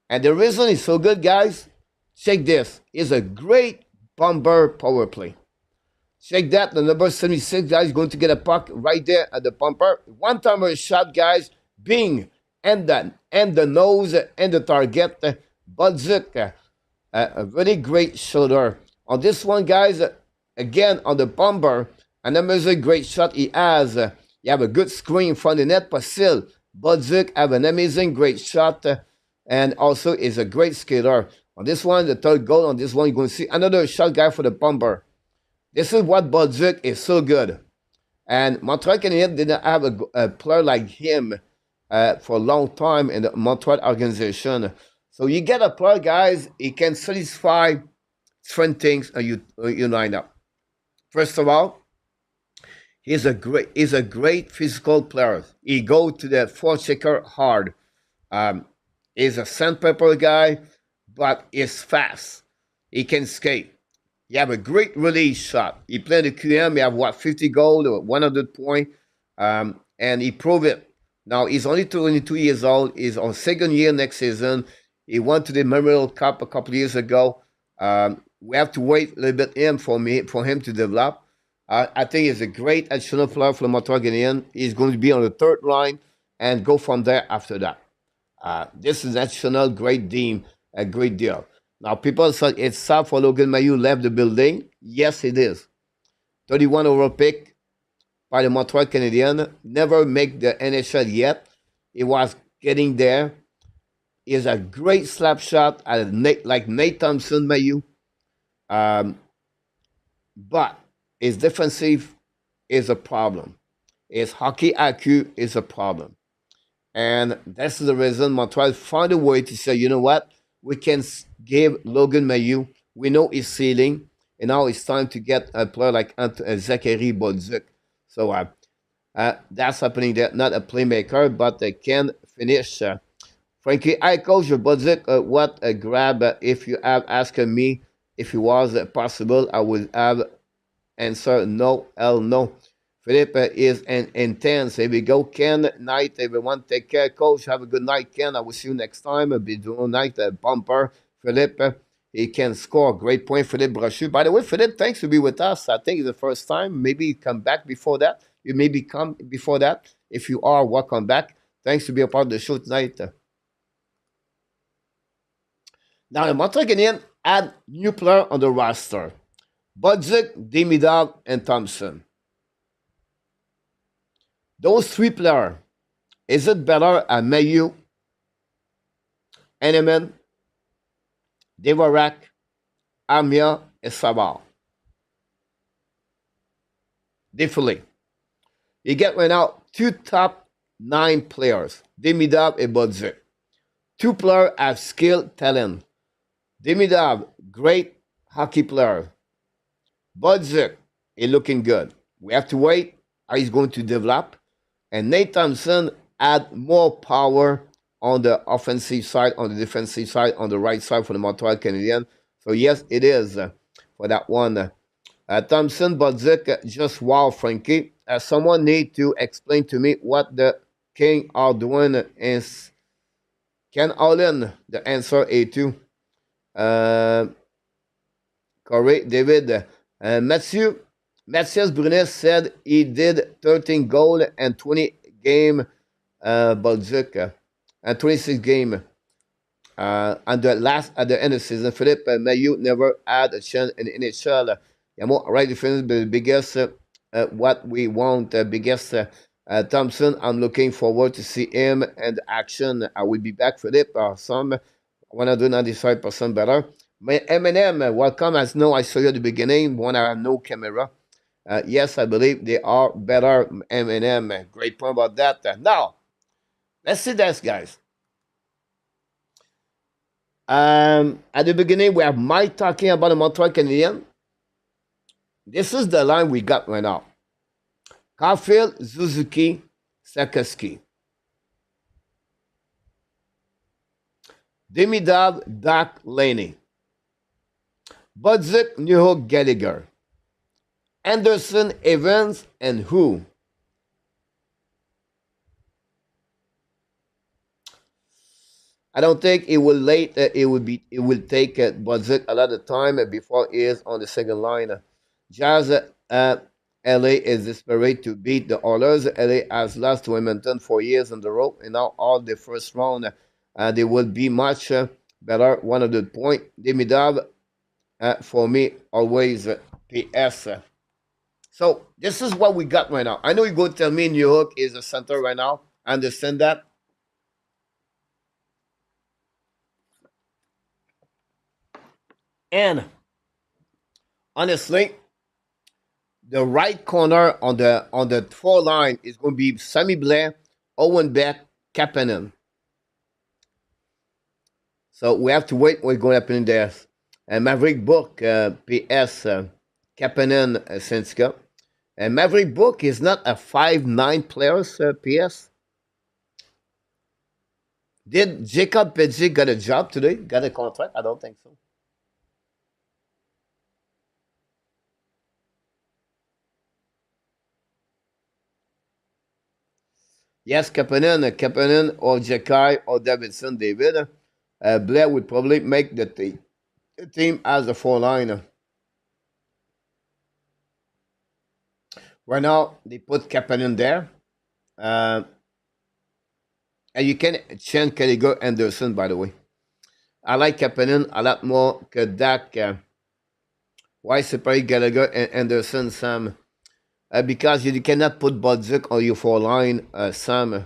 And the reason he's so good, guys, check this. He's a great bomber power play. Check that. The number 76, guys, going to get a puck right there at the bumper. One-timer shot, guys. Bing. And the nose and the target. Bolduc, a really great shoulder. On this one, guys, again, on the bumper, an amazing great shot he has. You have a good screen in front of the net, but still, Bolduc have an amazing great shot and also is a great skater. On this one, the third goal, on this one, you're going to see another shot guy for the bumper. This is what Bolduc is so good. And Montreal Canadiens didn't have a player like him for a long time in the Montreal organization. So you get a player, guys, he can satisfy different things you line up. First of all, he's a great physical player. He go to the forechecker hard. He's a sandpaper guy, but he's fast. He can skate. He have a great release shot. He played the QM. He have 50 goals or 100 points, and he proved it. Now he's only 22 years old. He's on second year next season. He went to the Memorial Cup a couple of years ago. We have to wait a little bit for him to develop. I think he's a great additional player for the Montreal Canadiens. He's going to be on the third line and go from there after that. This is additional great team, a great deal. Now, people say it's sad for Logan Mailloux left the building. Yes, it is. 31 overall pick by the Montreal Canadiens. Never make the NHL yet. He was getting there. He has a great slap shot like Nate Thompson Mailloux. But his defensive is a problem. His hockey IQ is a problem. And that's the reason Montreal found a way to say, you know what? We can give Logan Mailloux. We know his ceiling. And now it's time to get a player like Zachary Bolduc. So that's happening there. Not a playmaker, but they can finish. Frankie, I coach Bolduc. What a grab. If you have asked me if it was possible, I would have answered no, hell no. Philippe is intense. Here we go. Ken, night, everyone. Take care, coach. Have a good night, Ken. I will see you next time. Be doing night, bumper. Philippe, he can score. Great point, Philippe Brochu. By the way, Philippe, thanks to be with us. I think it's the first time. Maybe you come back before that. You maybe come before that. If you are, welcome back. Thanks to be a part of the show tonight. Now, the Montreal Canadiens add new player on the roster. Bolduc, Demidov, and Thompson. Those three players, is it better at Mailloux, Henneman, Devorak, Amia, and Savard? Definitely. You get right now two top 9 players, Demidov and Bolduc. Two players have skill, talent. Demidov, great hockey player. Bolduc is looking good. We have to wait how he's going to develop. And Nate Thompson add more power on the offensive side, on the defensive side, on the right side for the Montreal Canadiens. So yes, it is for that one. Thompson, Bolduc, just wow, Frankie. Someone need to explain to me what the King are doing. Is Ken Allen, the answer A2. Corey, David, Mathias Brunet said he did 13 goals and 20 game, Bolduc, and 26 game. At the end of the season, Philippe Mailloux never had a chance in the NHL. Right defense, the biggest what we want, biggest Thompson. I'm looking forward to see him and action. I will be back, Philippe. Some 195% better. Eminem, welcome. As know, I saw you at the beginning when I had no camera. Yes, I believe they are better. Eminem, great point about that. Now, let's see this, guys. At the beginning, we have Mike talking about the Montreal Canadiens. This is the line we got right now. Caulfield, Suzuki, Sakaski. Demidov, Doc, Laney. Bolduc, Newhook, Gallagher. Anderson, Evans, and who? I don't think it will late. It will take Bolduc a lot of time before he is on the second line. Jazz, LA is desperate to beat the Oilers. LA has lost to Edmonton 4 years in the row, and now all the first round they will be much better. 100 point. Demidov, for me, always PS. So this is what we got right now. I know you're going to tell me Newhook is a center right now. I understand that. And honestly, the right corner on the 4 line is going to be Sammy Blair, Owen Beck, Kapanen. So we have to wait what's going to happen there. And Maverick Book, PS, Kapanen, Senska. And Maverick Book is not a 5'9" player, PS. Did Jacob Pedzi get a job today? Got a contract? I don't think so. Yes, Kapanen or Jacky or Davidson, David. Blair would probably make the team as a four-liner. Right now, they put Kapanen there. Uh, and you can change Gallagher Anderson, by the way. I like Kapanen a lot more que Dak. Why separate Gallagher and Anderson, Sam? Because you cannot put Bolduc on your four line, Sam,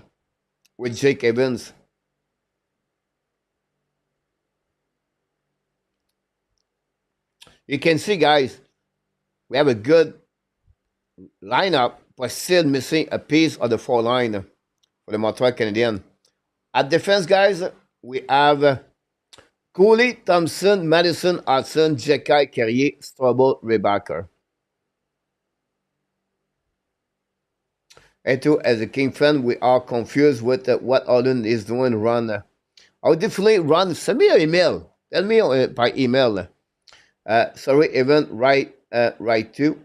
with Jake Evans. You can see, guys, we have a good lineup, but still missing a piece of the four line for the Montreal Canadiens. At defense, guys, we have Cooley, Thompson, Madison, Hudson, Jekai, Carrier, Strobel, Rebacker. And too, as a King fan, we are confused with what Holland is doing. Run. I would definitely run. Send me an email. Tell me by email. Sorry, even right to.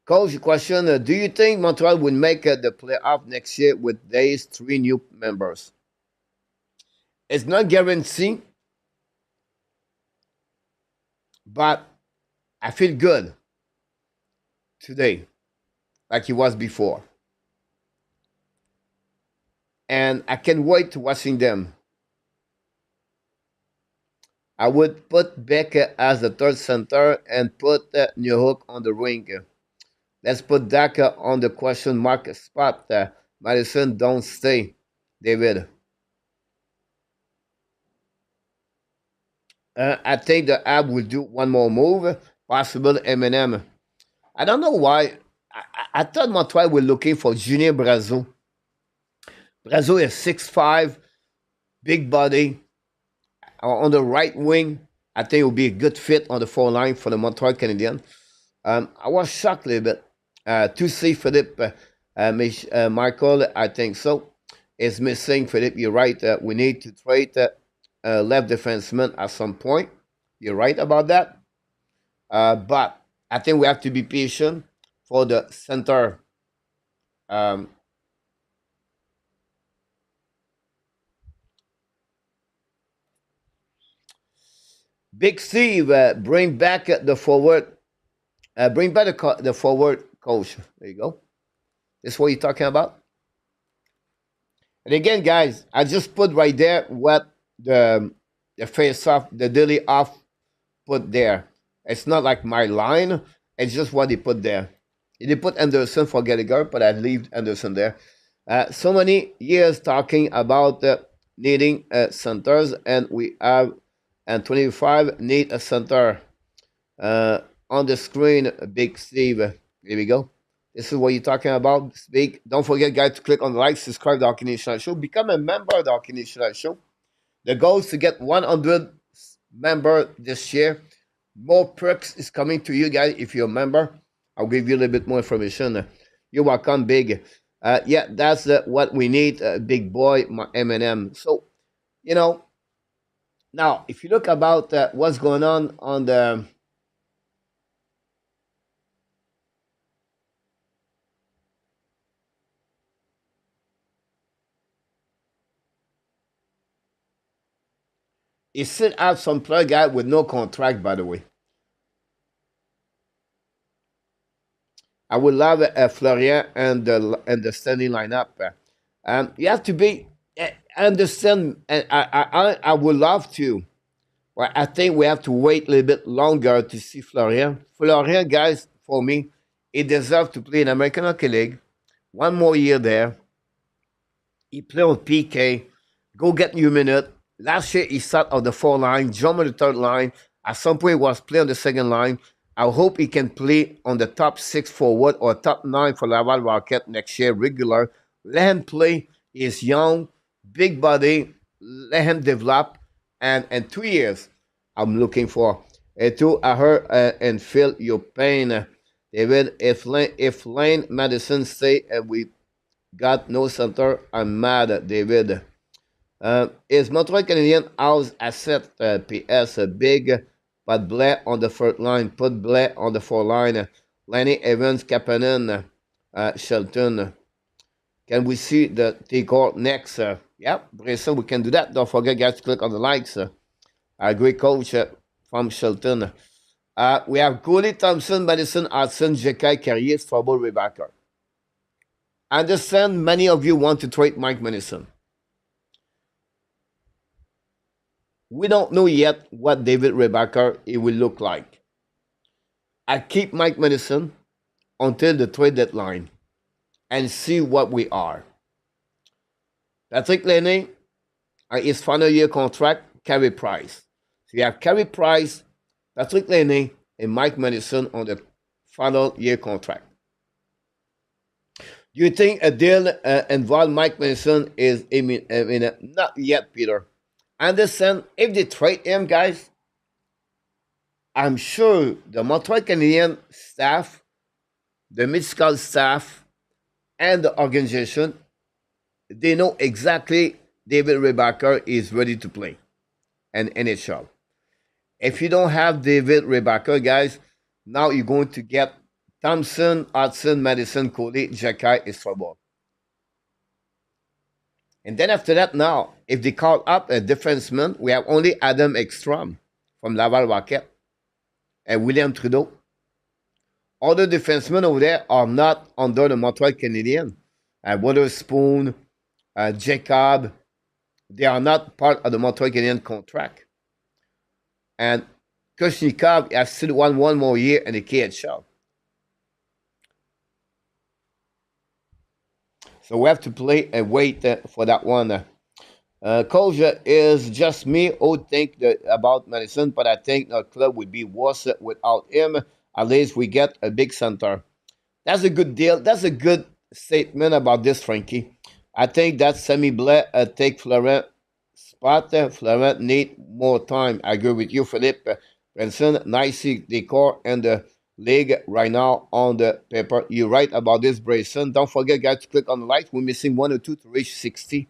Coach, question: do you think Montreal will make the playoff next year with these three new members? It's not guaranteed, but I feel good today, like it was before, and I can't wait to watching them. I would put Becker as the third center and put New Hook on the ring. Let's put Daka on the question mark spot. Madison, don't stay. David. I think the Ab will do one more move, possible M&M. I don't know why. I thought Montreal were looking for Junior Brazo. Brazo is 6'5", big body. On the right wing, I think it will be a good fit on the four line for the Montreal Canadiens. I was shocked a little bit to see Philippe Michael. I think so. Is missing Philippe. You're right. We need to trade left defenseman at some point. You're right about that. But I think we have to be patient for the center. Big Steve, bring back the forward. Bring back the forward coach. There you go. This is what you're talking about. And again, guys, I just put right there what the face off, the daily off put there. It's not like my line. It's just what he put there. He did put Anderson for Gallagher, but I leave Anderson there. So many years talking about needing centers, and we have, and 25 need a center. On the screen, Big Steve. Here we go. This is what you're talking about. Speak. Don't forget, guys, to click on the like, subscribe to the Hockey Nation Show. Become a member of the Hockey Nation Show. The goal is to get 100 members this year. More perks is coming to you guys if you're a member. I'll give you a little bit more information. You're welcome, Big. Yeah, that's what we need, big boy, my M&M. So, you know, now, if you look about what's going on the... He still have some player guy with no contract, by the way. I would love Florian and the standing lineup. You have to be. I understand. I would love to. Well, I think we have to wait a little bit longer to see Florian. Florian, guys, for me, he deserves to play in American Hockey League. One more year there. He play on PK. Go get new minute. Last year, he sat on the four line, jumped on the third line. At some point, he was playing on the second line. I hope he can play on the top 6 forward or top 9 for Laval Rocket next year, regular. Let him play. He's young, big body. Let him develop. And in 2 years, I'm looking for. To her and feel your pain. David, if Lane Madison stay and we got no center, I'm mad, David. Is Montreal Canadiens house asset PS big, but Blair on the first line, put Blair on the fourth line, Lenny Evans, Kapanen, Shelton. Can we see the takeover next? Yeah, Bresson, we can do that. Don't forget, guys, to click on the likes. Our great coach from Shelton. We have Goalie, Thompson, Madison, Hudson, Jekai, Carrier, Strobel, Rebecca. I understand many of you want to trade Mike Madison. We don't know yet what David Rebecca it will look like. I keep Mike Madison until the trade deadline and see what we are. Patrick Laine, his final year contract, Carey Price. So you have Carey Price, Patrick Laine, and Mike Madison on the final year contract. Do you think a deal involved Mike Madison is not yet, Peter? I understand if they trade him, guys, I'm sure the Montreal Canadiens staff, the medical staff, and the organization, they know exactly David Rebecca is ready to play in NHL. If you don't have David Rebecca, guys, now you're going to get Thompson, Hudson, Madison, Coley, Jekai, Estrabol. And then after that, now, if they call up a defenseman, we have only Adam Ekstrom from Laval Rocket and William Trudeau. Other defensemen over there are not under the Montreal Canadiens. Witherspoon, Jacob, they are not part of the Montreal Canadiens contract. And Kushnikov has still one more year in the KHL. So we have to play and wait for that one. Koja is just me who think about Madison, but I think the club would be worse without him. At least we get a big center. That's a good deal. That's a good statement about this, Frankie. I think that Semi Blais take Florent spot. Florent need more time. I agree with you, Philippe. Benson, nicely decor and the league right now on the paper. You're right about this, Brayson. Don't forget, guys, to click on the like. We're missing 1 or 2 to reach 60.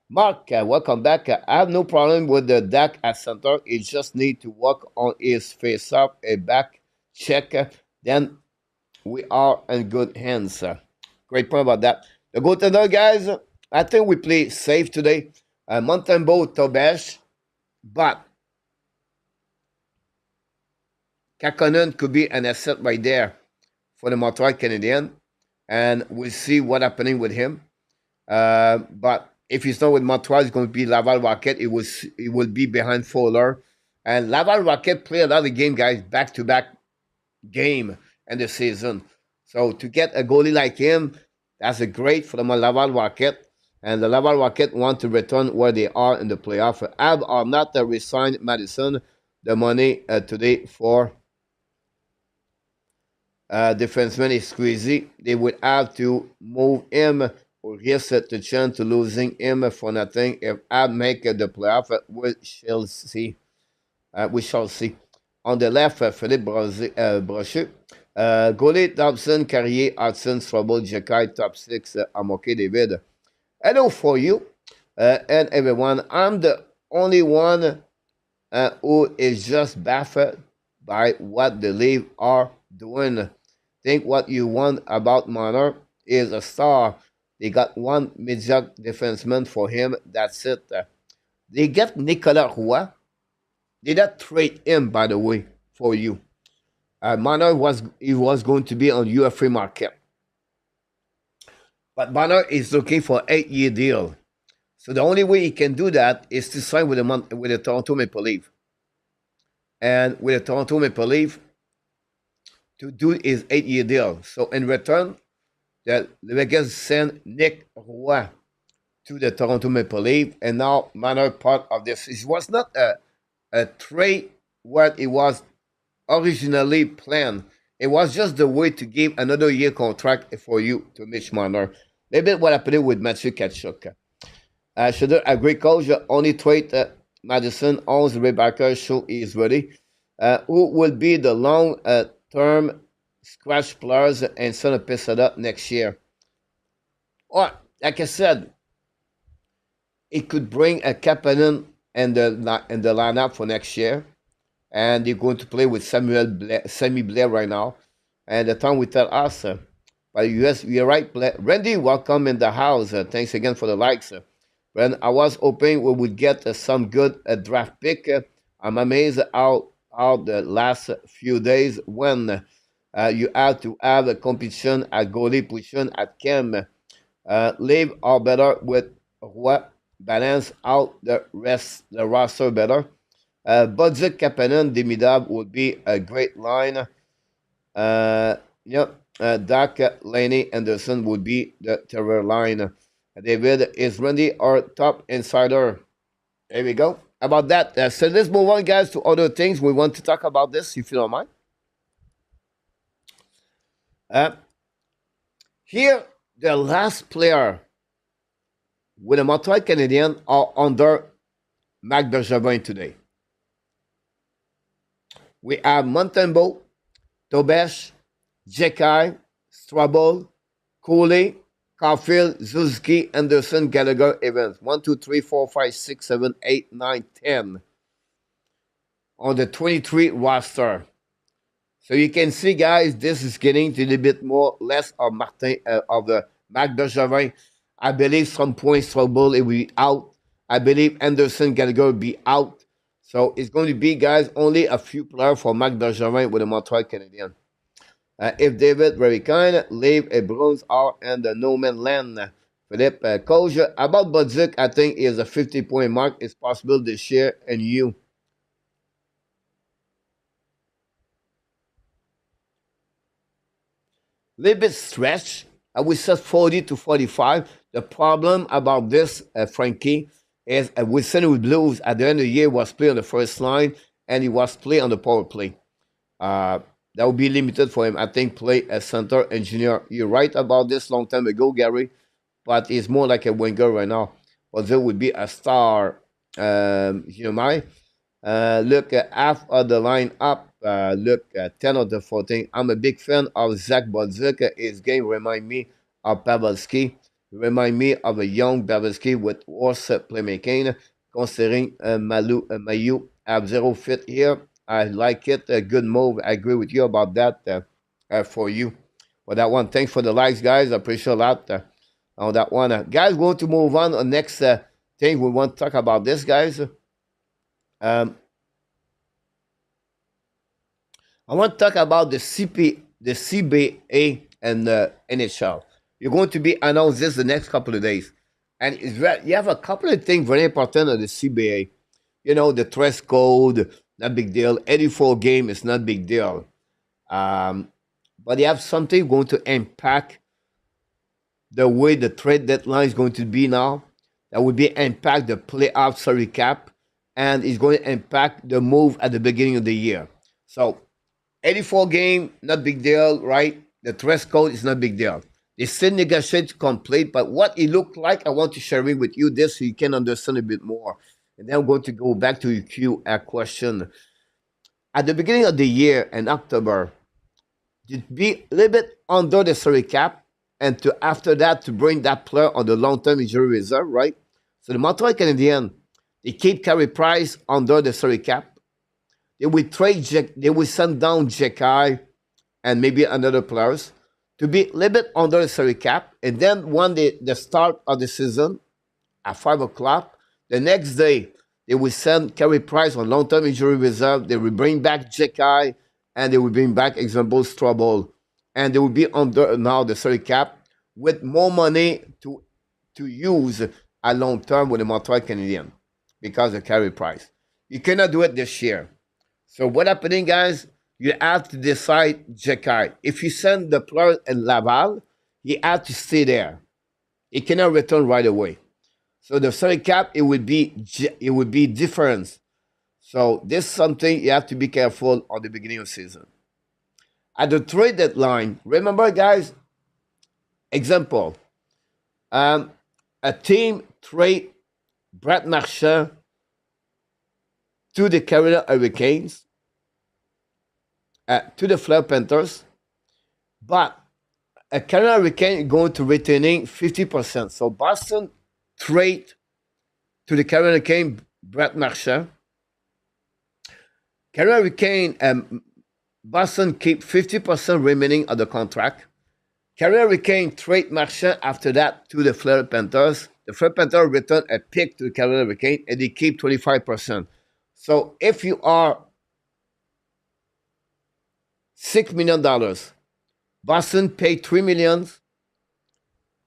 Mark, welcome back. I have no problem with the Dak at center. He just need to work on his face-up, a back check. Then we are in good hands. Great point about that. The goaltender, guys, I think we play safe today. Montembeault, Tobesh, but Kakkonen could be an asset right there for the Montreal Canadiens, and we'll see what's happening with him. But if he's not with Montreal, it's going to be Laval Rocket. It will be behind Fowler. And Laval Rocket play a lot of games, guys, back-to-back game in the season. So to get a goalie like him, that's a great for the Laval Rocket. And the Laval Rocket want to return where they are in the playoff. Habs are not re-signed Madison the money today for defenseman is crazy. They would have to move him or risk the chance to losing him for nothing. If I make the playoff, we shall see. We shall see. On the left, Philippe Brochu. Goalie, Thompson, Carrier, Hudson, Strobel, Jekai, top 6, Amoke, David. Hello for you and everyone. I'm the only one who is just baffled by what the league are doing. Think what you want about Marner is a star. They got one mediocre defenseman for him. That's it. They get Nicolas Roy. They not trade him, by the way, for you. Marner was going to be on UF free market. But Marner is looking for an 8-year deal. So the only way he can do that is to sign with the Toronto Maple Leafs. And with the Toronto Maple Leafs, to do his 8-year deal. So in return, the Vegas sent Nick Roy to the Toronto Maple Leafs, and now Marner part of this. It was not a trade what it was originally planned. It was just the way to give another year contract for you to Mitch Marner. Maybe what happened with Matthew Tkachuk. Should I agree, coach? Only trade Madison owns Rebecca, show he is ready. Who will be the long-term scratch players and Son of Pesada next year? Or, like I said, it could bring a Kapanen in the lineup for next year. And they're going to play with Semi Blais right now. And the time will tell us But yes, you're right. Randy, welcome in the house. Thanks again for the likes. When I was hoping we would get some good draft pick, I'm amazed how the last few days when you have to have a competition at goalie position at Chem, leave all better with what balance out the roster better. Budget Kapanen Demidab would be a great line. Uh, yep. Doc Laney Anderson would be the terror line. David is Randy our top insider. There we go. About that. So let's move on, guys, to other things. We want to talk about this, if you don't mind. Uh, Here, the last player with the Montreal Canadiens are under Marc Bergevin today. We have Montembeault, Tobesh, Jekai, Strabel, Cooley, Caulfield, Zuzuki, Anderson, Gallagher, Evans. 1, 2, 3, 4, 5, 6, 7, 8, 9, 10 on the 23 roster. So you can see, guys, this is getting to a little bit more, less of Martin, of the Marc Bergevin. I believe some points Strabel will be out. I believe Anderson, Gallagher will be out. So it's going to be, guys, only a few players for Marc Bergevin with the Montreal Canadiens. If David, very kind, leave a bronze out and the no man land. Philippe Koja. About Bolduc, I think is a 50-point mark. It's possible this year, and you. Little bit stretch. I would say 40 to 45. The problem about this, Frankie, is with St. Louis Blues at the end of the year was playing on the first line and he was playing on the power play. That would be limited for him. I think play as center engineer. You're right about this long time ago, Gary, but he's more like a winger right now. But there would be a star, my. Look at half of the line up. Look at 10 of the 14. I'm a big fan of Zach Bolduc. His game remind me of Pavelski. Remind me of a young Pavelski with worse playmaking. Considering Mayu have zero fit here. I like it. A good move. I agree with you about that for you. For that one. Thanks for the likes, guys. I appreciate a lot on that one. Guys, we want to move on. The next thing we want to talk about this, guys. I want to talk about the CBA, and the NHL. You're going to be announced this the next couple of days. And you have a couple of things very important on the CBA. You know, the dress code, not big deal. 84 game is not big deal. But you have something going to impact the way the trade deadline is going to be now. That would be impact the playoff salary cap, and it's going to impact the move at the beginning of the year. So 84 game, not big deal, right? The dress code is not big deal. They still negotiate to complete, but what it looked like, I want to share it with you this so you can understand a bit more. And then I'm going to go back to your Q question. At the beginning of the year in October, to be a little bit under the salary cap, and to after that to bring that player on the long-term injury reserve, right? So the Montreal Canadiens, they keep Carey Price under the salary cap. They will they will send down Jekai and maybe another players to be a little bit under the salary cap. And then when the start of the season at 5 o'clock, the next day they will send Carey Price on long-term injury reserve. They will bring back Jekai and they will bring back example Strabel. And they will be under now the salary cap with more money to use at long term with the Montreal Canadiens because of Carey Price. You cannot do it this year. So what happening, guys? You have to decide Jekai. If you send the player in Laval, he has to stay there. He cannot return right away. So the salary cap, it would be different. So this is something you have to be careful on the beginning of the season. At the trade deadline, remember, guys, example, a team trade Brett Marchand to the Carolina Hurricanes, to the Florida Panthers, but a Carolina Hurricane is going to retaining 50%. So Boston trade to the Carolina Hurricane Brett Marchand. Carolina Hurricane, Boston keep 50% remaining of the contract. Carolina Hurricane trade Marchand after that to the Florida Panthers. The Florida Panthers return a pick to the Carolina Hurricane and they keep 25%. So if you are $6 million, Boston paid $3 million,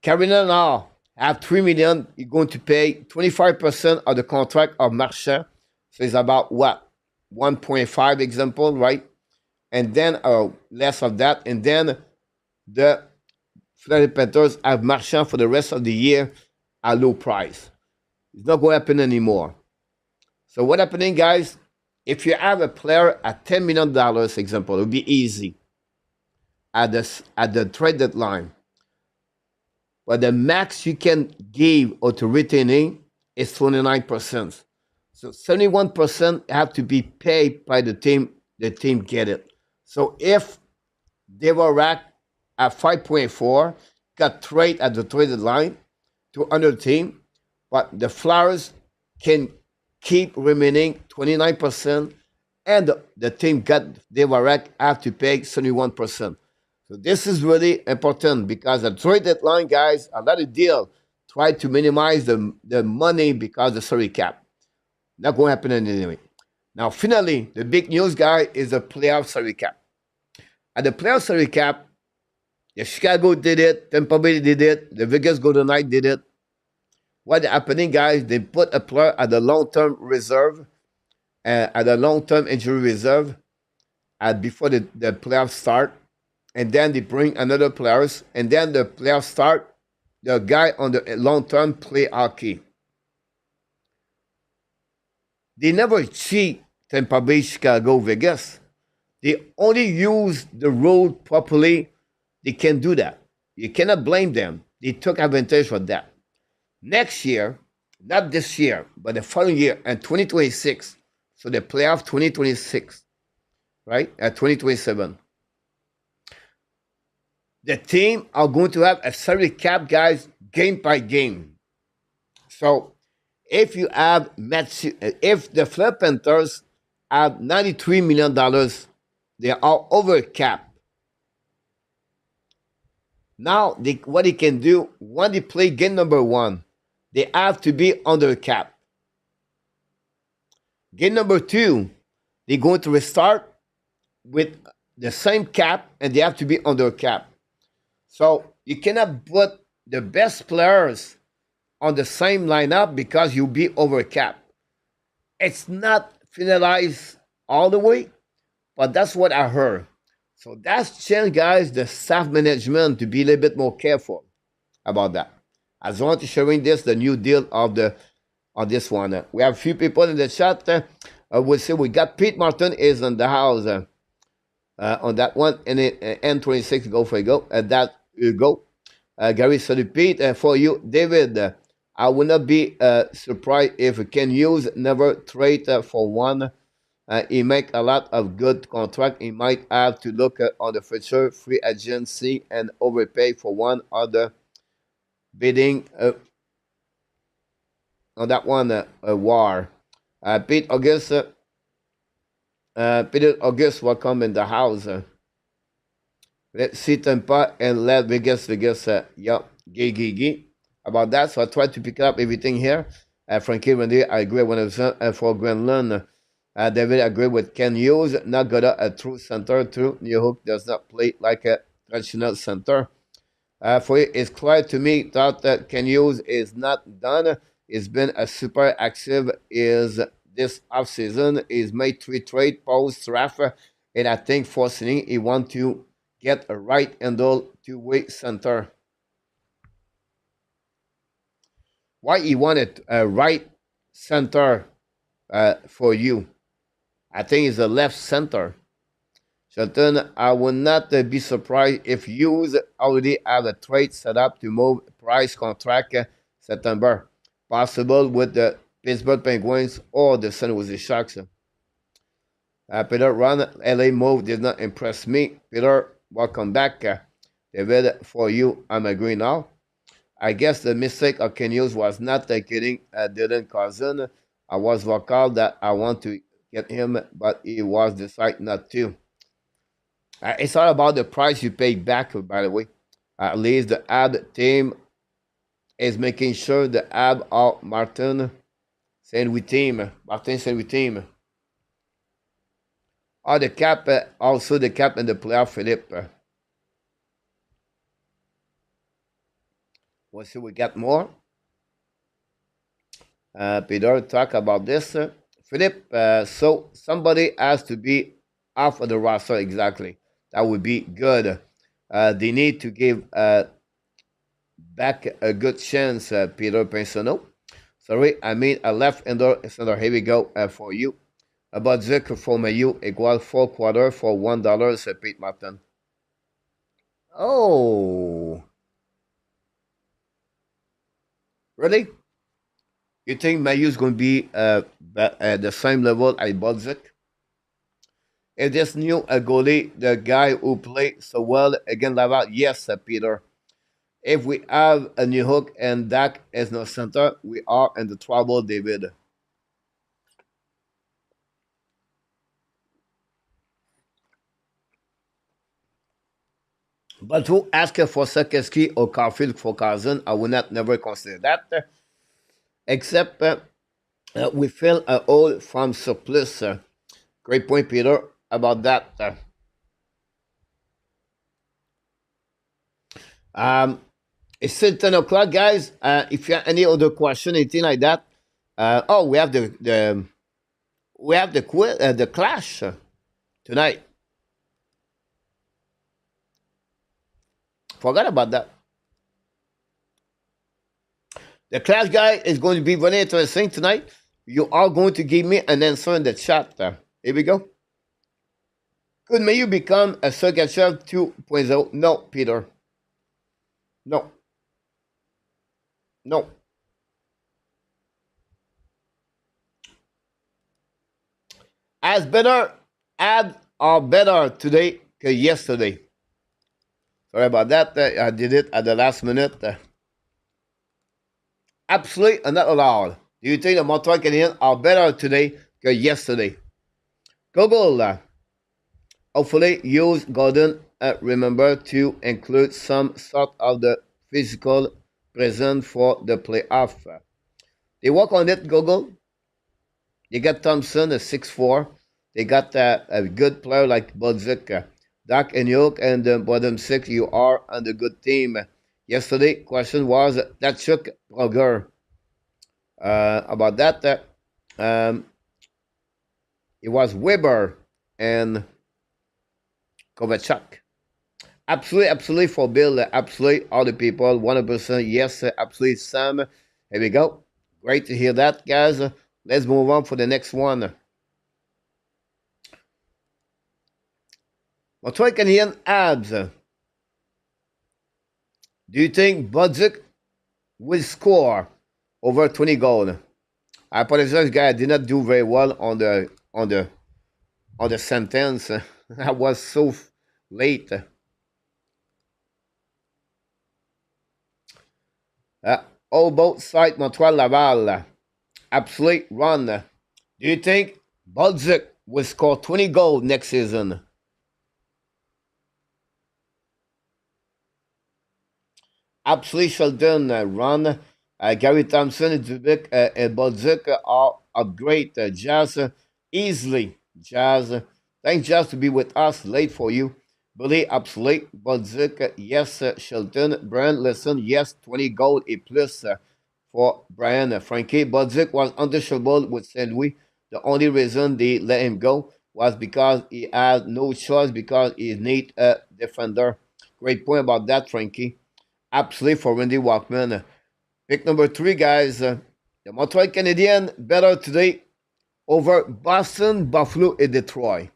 Carolina now have $3 million, you're going to pay 25% of the contract of Marchand. So it's about what? 1.5 example, right? And then less of that. And then the Florida Panthers have Marchand for the rest of the year at low price. It's not going to happen anymore. So what's happening, guys? If you have a player at $10 million, example, it would be easy at the trade deadline. But the max you can give or to retaining is 29%. So 71% have to be paid by the team get it. So if they were racked at 5.4, got trade at the trade deadline to another team, but the Flyers can keep remaining 29%, and the team they were racked have to pay 71%. So this is really important because the trade deadline, guys, a lot of deal try to minimize the money because of the salary cap. Not going to happen anyway. Now, finally, the big news, guy, is the playoff salary cap. At the playoff salary cap, the Chicago did it, Tampa Bay did it, the Vegas Golden Knights did it. What's happening, guys? They put a player at the long-term reserve, at the long-term injury reserve, before the playoffs start. And then they bring another players, and then the playoffs start. The guy on the long-term play hockey. They never cheat Tampa Bay, Chicago, Vegas. They only use the rule properly. They can do that. You cannot blame them. They took advantage of that. Next year, not this year, but the following year, in 2026, so the playoff 2026, right, at 2027. The team are going to have a salary cap, guys, game by game. So if you have if the Florida Panthers have $93 million, they are over cap. Now, what they can do, when they play game number 1, they have to be under cap. Game number 2, they're going to restart with the same cap, and they have to be under cap. So you cannot put the best players on the same lineup because you'll be over cap. It's not finalized all the way, but that's what I heard. So that's changed, guys, the staff management to be a little bit more careful about that. I just want to showing this, the new deal of this one. We have a few people in the chat. We'll see. We got Pete Martin is in the house on that one. And N26, go for a go. That you go. Gary, salut Pete. For you, David, I would not be surprised if Kent Hughes never trade for one. He make a lot of good contract. He might have to look on the future free agency and overpay for one other bidding on that one war. Pete August, Peter August, welcome in the house. Let's see Tampa and let Vegas, yup, gay. About that, so I tried to pick up everything here. Frankie Randy, I agree 100% for Greenland. David, I agree with Kent Hughes. Nagoda, a true center, too. New Hook does not play like a traditional center. For it, it's clear to me that Kent Hughes is not done. He's been a super active is this offseason. He's made 3 trade post-draft, and I think forcing he want to get a right-handle two-way center. Why he wanted a right center for you? I think it's a left center. Shelton, I would not be surprised if Hughes already have a trade set up to move Price contract September. Possible with the Pittsburgh Penguins or the San Jose Sharks. Peter, run LA move did not impress me. Peter, welcome back. David, for you, I'm agreeing now. I guess the mistake of Kent Hughes was not getting Dylan Cousin. I was vocal that I want to get him, but he was decided not to. It's all about the price you pay back, by the way. At least the ad team is making sure the ad of Martin Saint-Louis team. Martin Saint-Louis team. Oh, the cap, also the cap in the playoff, Philippe. We'll see we got more. Peter, talk about this. Philippe, so somebody has to be off of the roster exactly. That would be good. They need to give back a good chance, Peter Pinsono. Sorry, I mean a left-hander center. Here we go for you. About Zach for Mayu equal 4 quarter for $1, Pete Martin. Oh, really? You think Mayu's going to be at the same level as Bolduc? If this new goalie, the guy who played so well against Laval, yes, Peter. If we have a new hook and Dak as no center, we are in the trouble, David. But who ask for Sakeski or Carfield for Cousin? I would not never consider that. Except we fill a hole from surplus. Great point, Peter, about that. It's still 10 o'clock, guys. If you have any other question, anything like that. Oh, we have the clash tonight. Forgot about that. The clash guy is going to be very interesting tonight. You are going to give me an answer in the chat. Here we go. Could Mayu become a Sergachev 2.0? No, Peter. No. No. As better, add are better today than yesterday. Sorry about that. I did it at the last minute. Absolutely not allowed. Do you think the Montreal Canadiens are better today than yesterday? Google. Hopefully, use Gordon. Remember to include some sort of the physical present for the playoff. They work on it, Google. They got Thompson, a 6'4". They got a good player like Bolduc. Dak and York and the bottom six, you are on the good team. Yesterday, question was that Chuck Proger. About that, it was Weber and Kovacic. Absolutely for Bill, absolutely all the people, 100%, yes, absolutely Sam. Here we go. Great to hear that, guys. Let's move on for the next one. Montreal Canadiens Habs. Do you think Bolduc will score over 20 goals? I apologize, guys. I did not do very well on the sentence. I was so late. All both sides, Montreal Laval. Absolute run. Do you think Bolduc will score 20 goals next season? Absolutely Sheldon run. Gary Thompson, Dubik, and Bolduc are great. Jazz easily. Jazz. Thanks, Jazz, to be with us. Late for you. Billy, absolutely. Bolduc, yes. Shelton, Brian, listen, yes. 20 gold a plus for Brian. Frankie, Bolduc was undishable with St. Louis. The only reason they let him go was because he had no choice because he need a defender. Great point about that, Frankie. Absolutely for Randy Walkman. Pick number 3, guys. The Montreal Canadiens better today over Boston, Buffalo, and Detroit.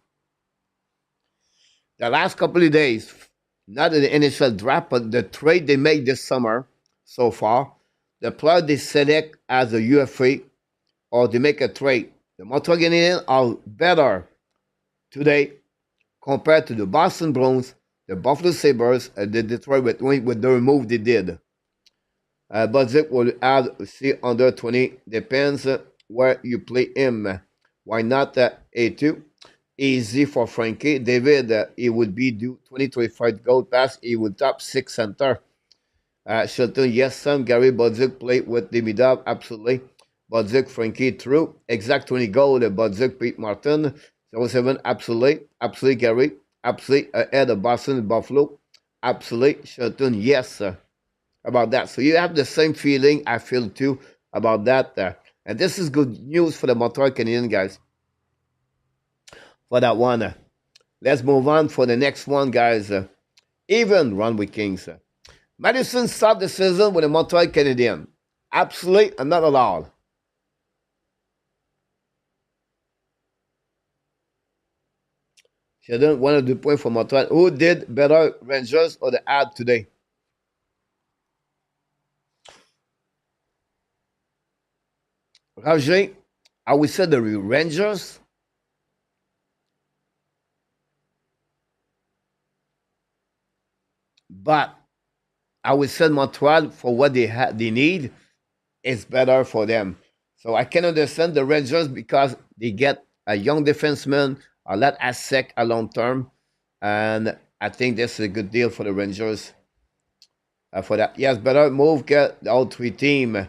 The last couple of days, not in the NHL draft, but the trade they made this summer so far, the player they select as a UFA or they make a trade. The Montreal Canadiens are better today compared to the Boston Bruins, the Buffalo Sabres, and the Detroit Red Wings with the move they did. Bolduc will add C under 20. Depends where you play him. Why not A2? easy for Frankie. David, he would be due 2025 goal pass. He would top six center. Shelton, yes, Sam. Gary Bolduc played with Demidov, absolutely. Bolduc, Frankie, true. Exact 20 goal. Bolduc, Pete Martin. 07, absolutely. Absolutely, Gary. Absolutely, ahead of Boston, Buffalo. Absolutely, Shelton, yes, sir. About that. So you have the same feeling I feel too about that. And this is good news for the Montreal Canadiens, guys, for that one. Let's move on for the next one, guys. Even run with Kings. Madison started the season with the Montreal Canadiens. Absolutely not allowed. Sheldon, one of the points for Montreal. Who did better, Rangers or the Habs today? Roger, I would say the Rangers, but I would say Montreal for what they need is better for them. So I can understand the Rangers because they get a young defenseman, a lot asset a long term, and I think this is a good deal for the Rangers for that. Yes, better move get all three team.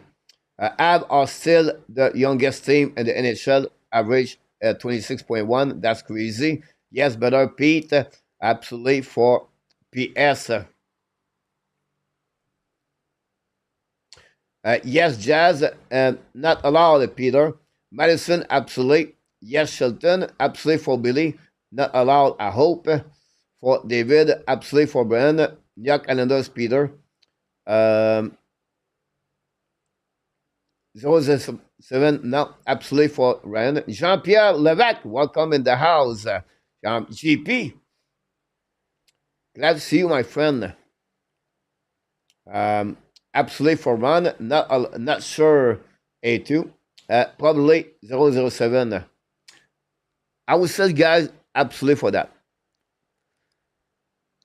Ab are still the youngest team in the NHL, average 26.1. That's crazy. Yes, better Pete, absolutely for PS. Yes, Jazz, not allowed, Peter. Madison, absolutely. Yes, Shelton, absolutely for Billy. Not allowed, I hope. For David, absolutely for Brian. New York Islanders, Peter. 007, no, absolutely for Ryan. Jean-Pierre Levesque, welcome in the house. GP, glad to see you, my friend. Absolutely for Ron, not sure A2. Probably 007. I would say, guys, absolutely for that.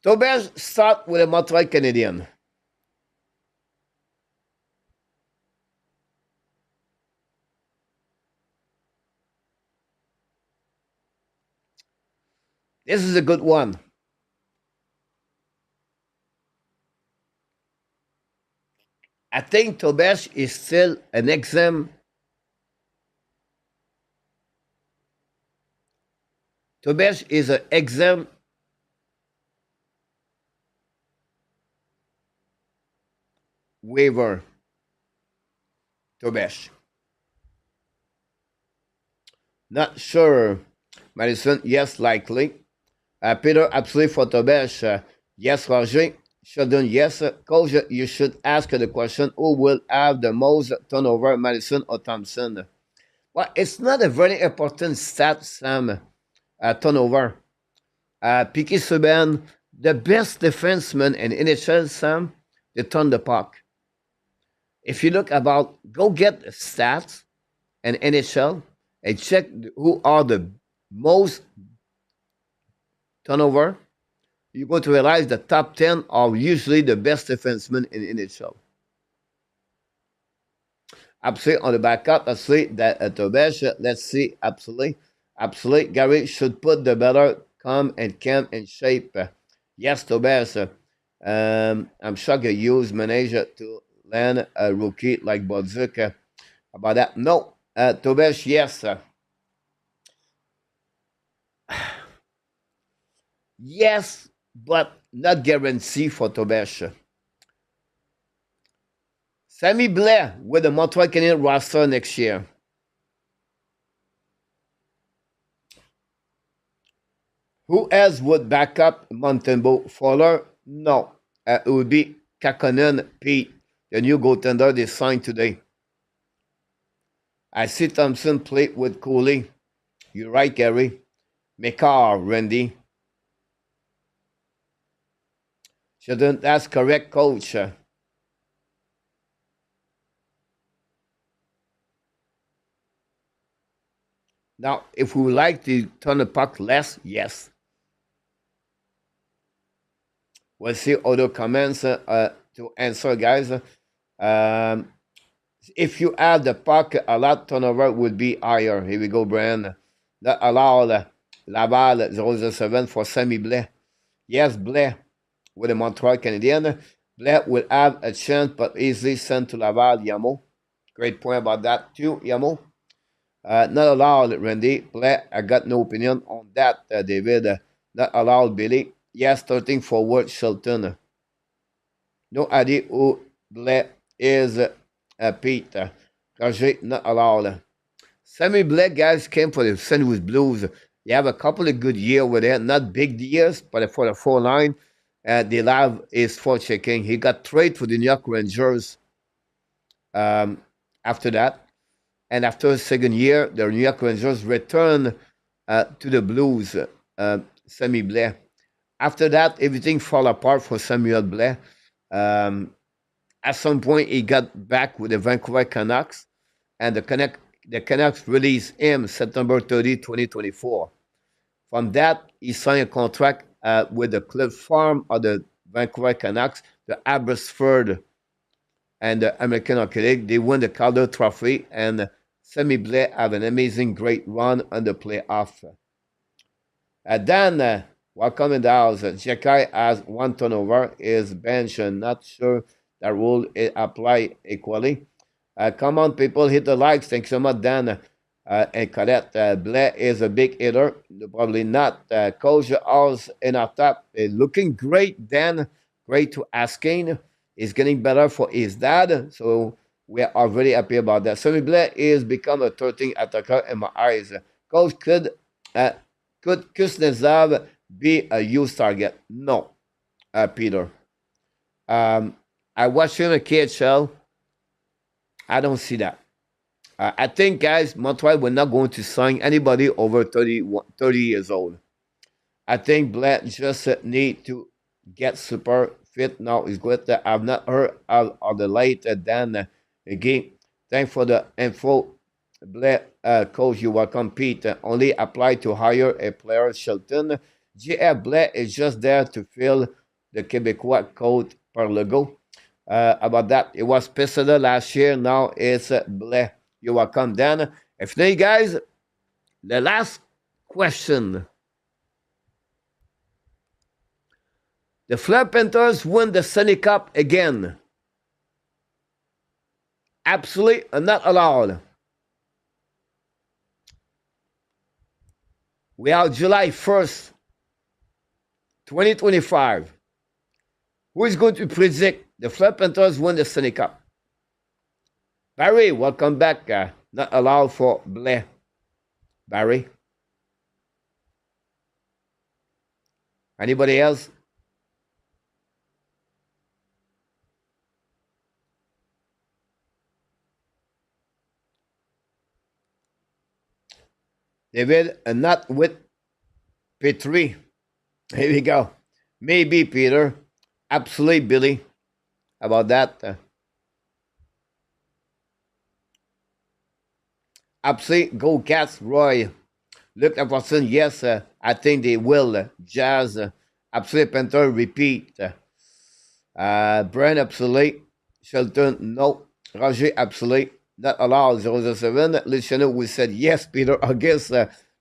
Tobias start with a Montreal Canadian. This is a good one. I think Tobias is still an exam. Tobias is an exam waiver. Tobias. Not sure. Madison, yes, likely. Peter, absolutely for Tobias. Yes, Roger. Sheldon, yes. Coach, you should ask the question who will have the most turnover, Madison or Thompson? Well, it's not a very important stat, Sam, turnover. Piquet Subban, the best defenseman in NHL, Sam, they turn the puck. If you look about, go get the stats in NHL and check who are the most turnover, you're going to realize the top 10 are usually the best defensemen in NHL. Absolutely on the backup, absolutely that Tobias, let's see, absolutely. Absolutely. Gary should put the better come and camp in shape. Yes, Tobias. I'm shocked you use manager to land a rookie like Bolduc. About that. No. Tobias, yes. Yes, but not guarantee for Tobias. Sammy Blair with the Montreal Canadiens roster next year. Who else would back up Montembeault? Fowler? No. It would be Kakkonen Pete, the new goaltender they signed today. I see Thompson play with Cooley. You're right, Gary. McCarr, Randy. Shouldn't that's correct, coach. Now, if we would like to turn the puck less, yes. We'll see other comments to answer, guys. If you add the puck, a lot turnover would be higher. Here we go, Brian. That allowed Laval 007 for Sammy Blais. Yes, Blais with the Montreal Canadiens. Blais will have a chance but easily sent to Laval, Yamo. Great point about that too, Yamo. Not allowed, Randy. Blais, I got no opinion on that, David. Not allowed, Billy. Yes, starting forward, Shelton. No idea who Blais is, Pete. Roger, not allowed. Sammy Blais, guys, came for the St. Louis Blues. They have a couple of good years with it. Not big years, but for the 4 line, they have his checking. He got traded for the New York Rangers after that. And after the second year, the New York Rangers returned to the Blues, Sammy Blais. After that, everything fell apart for Samuel Blais. At some point, he got back with the Vancouver Canucks, and the Canucks released him September 30, 2024. From that, he signed a contract with the club farm of the Vancouver Canucks, the Abbotsford and the American Hockey League. They won the Calder Trophy, and Sammy Blais have an amazing, great run on the playoff. Dan, welcome in the house. Jekai has 1 turnover. Is bench. Not sure that rule apply equally. Come on, people, hit the likes. Thanks so much, Dan. And Colette, Blais is a big hitter. Probably not. Coach House in our top. Looking great, Dan. Great to asking. He's getting better for his dad. So we are very happy about that. Sammy Blais is become a 13 attacker in my eyes. Coach, could Kuznetsov be a used target? No, Peter. I watched him at KHL. I don't see that. I think, guys, Montreal, we're not going to sign anybody over 30 years old. I think Blais just need to get super fit now. Is good. I've not heard of the late Dan again. Thanks for the info. Blais, coach, you welcome, Pete. Only apply to hire a player, Shelton. J.F. Blais is just there to fill the Quebecois code par Legault. About that, it was Pesada last year. Now it's Blais. You're welcome, Dan. If not, guys, the last question. The Fleur Panthers win the Stanley Cup again. Absolutely not allowed. We are July 1st, 2025. Who is going to predict the Fleur Panthers win the Stanley Cup? Barry, welcome back. Not allowed for Blais. Barry. Anybody else? David, not with Petrie. Here we go. Maybe, Peter. Absolutely, Billy. About that. Absolutely. Go Cats, Roy. Look at Watson. Yes, I think they will. Jazz. Absolutely, Panther. Repeat. Brian, absolutely. Shelton, no. Roger, absolutely. Not allowed. 007. Luciano, we said yes, Peter. I guess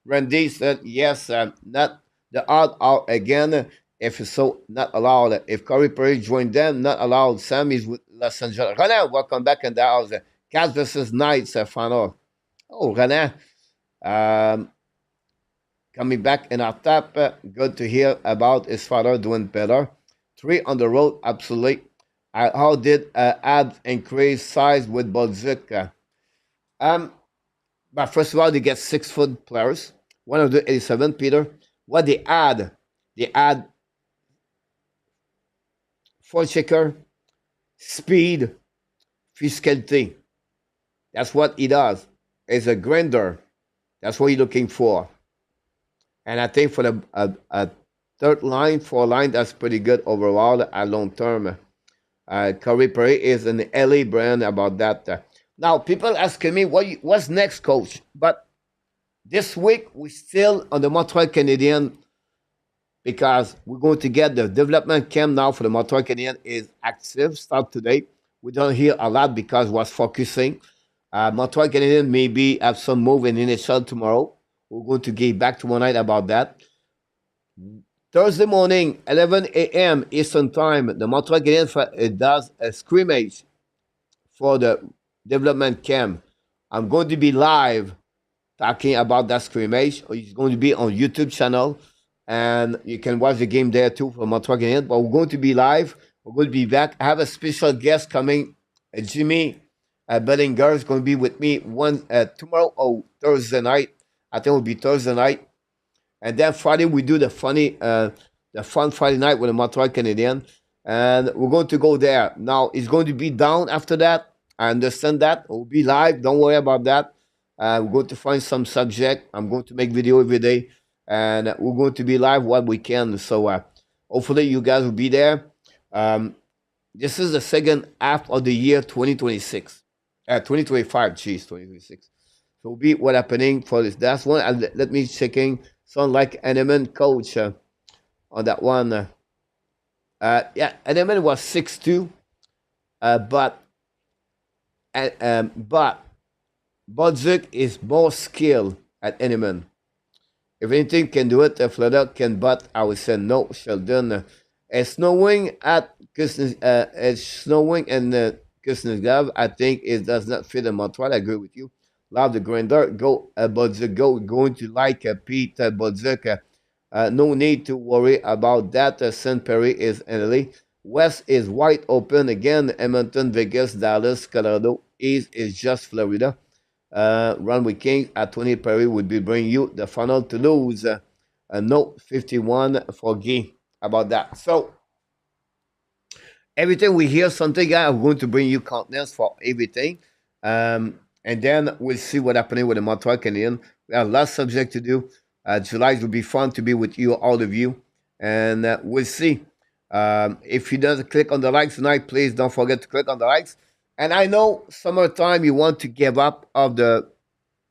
Randy said yes. Not the odd out again. If it's so, not allowed. If Corey Perry joined them, not allowed. Sammy's with Los Angeles. Renan, welcome back in the house. Cats versus Knights final. Oh, Renan. Coming back in our top. Good to hear about his father doing better. 3 on the road, absolutely. How did Habs increase size with Bolduc? But first of all, they get 6-foot players. 187, Peter. What they add 4 checker, speed, physicality. That's what he does. He's a grinder. That's what you're looking for. And I think for the third line, 4 line, that's pretty good overall at long term. Corey Perry is an LA brand about that. Now, people asking me, what's next, coach? But this week, we're still on the Montreal Canadiens because we're going to get the development camp now for the Montreal Canadiens is active, start today. We don't hear a lot because was focusing. Montreal Canadiens maybe have some move in NHL tomorrow. We're going to get back tomorrow night about that. Thursday morning, 11 a.m. Eastern Time, the Montreal Canadiens does a scrimmage for the development camp. I'm going to be live talking about that scrimmage. It's going to be on YouTube channel, and you can watch the game there too for Montreal Canadiens. But we're going to be live. We're going to be back. I have a special guest coming, Jimmy Bellinger is going to be with me tomorrow or Thursday night. I think it will be Thursday night. And then Friday we do the fun Friday night with the Montreal Canadiens, and we're going to go there. Now it's going to be down after that. I understand that. We'll be live. Don't worry about that. We're going to find some subject. I'm going to make video every day, and we're going to be live what we can. So hopefully you guys will be there. This is the second half of the year 2026. 2025, 2026. So will be what happening for this. That's one. Let me checking. Sound like Eneman coach on that one. Yeah, Eneman was 6'2", but Bolduc is more skilled at Eneman. If anything can do it, Florida can, but I would say no, Sheldon. It's snowing at it's snowing in Kuznetsov. I think it does not fit in Montreal. I agree with you. Love the grinder. Go, Bolduc. Going to like Pete Bolduc. No need to worry about that. St. Perry is Italy. West is wide open again. Edmonton, Vegas, Dallas, Colorado. East is just Florida. Run with Kings at 20. Perry would be bringing you the final to lose. No 51 for Guy about that. So everything we hear something, guys, I'm going to bring you contents for everything. And then we'll see what's happening with the Montreal Canadiens. We have a lot of subject to do. July will be fun to be with you, all of you. And we'll see. If you don't click on the likes tonight, please don't forget to click on the likes. And I know summertime you want to give up of the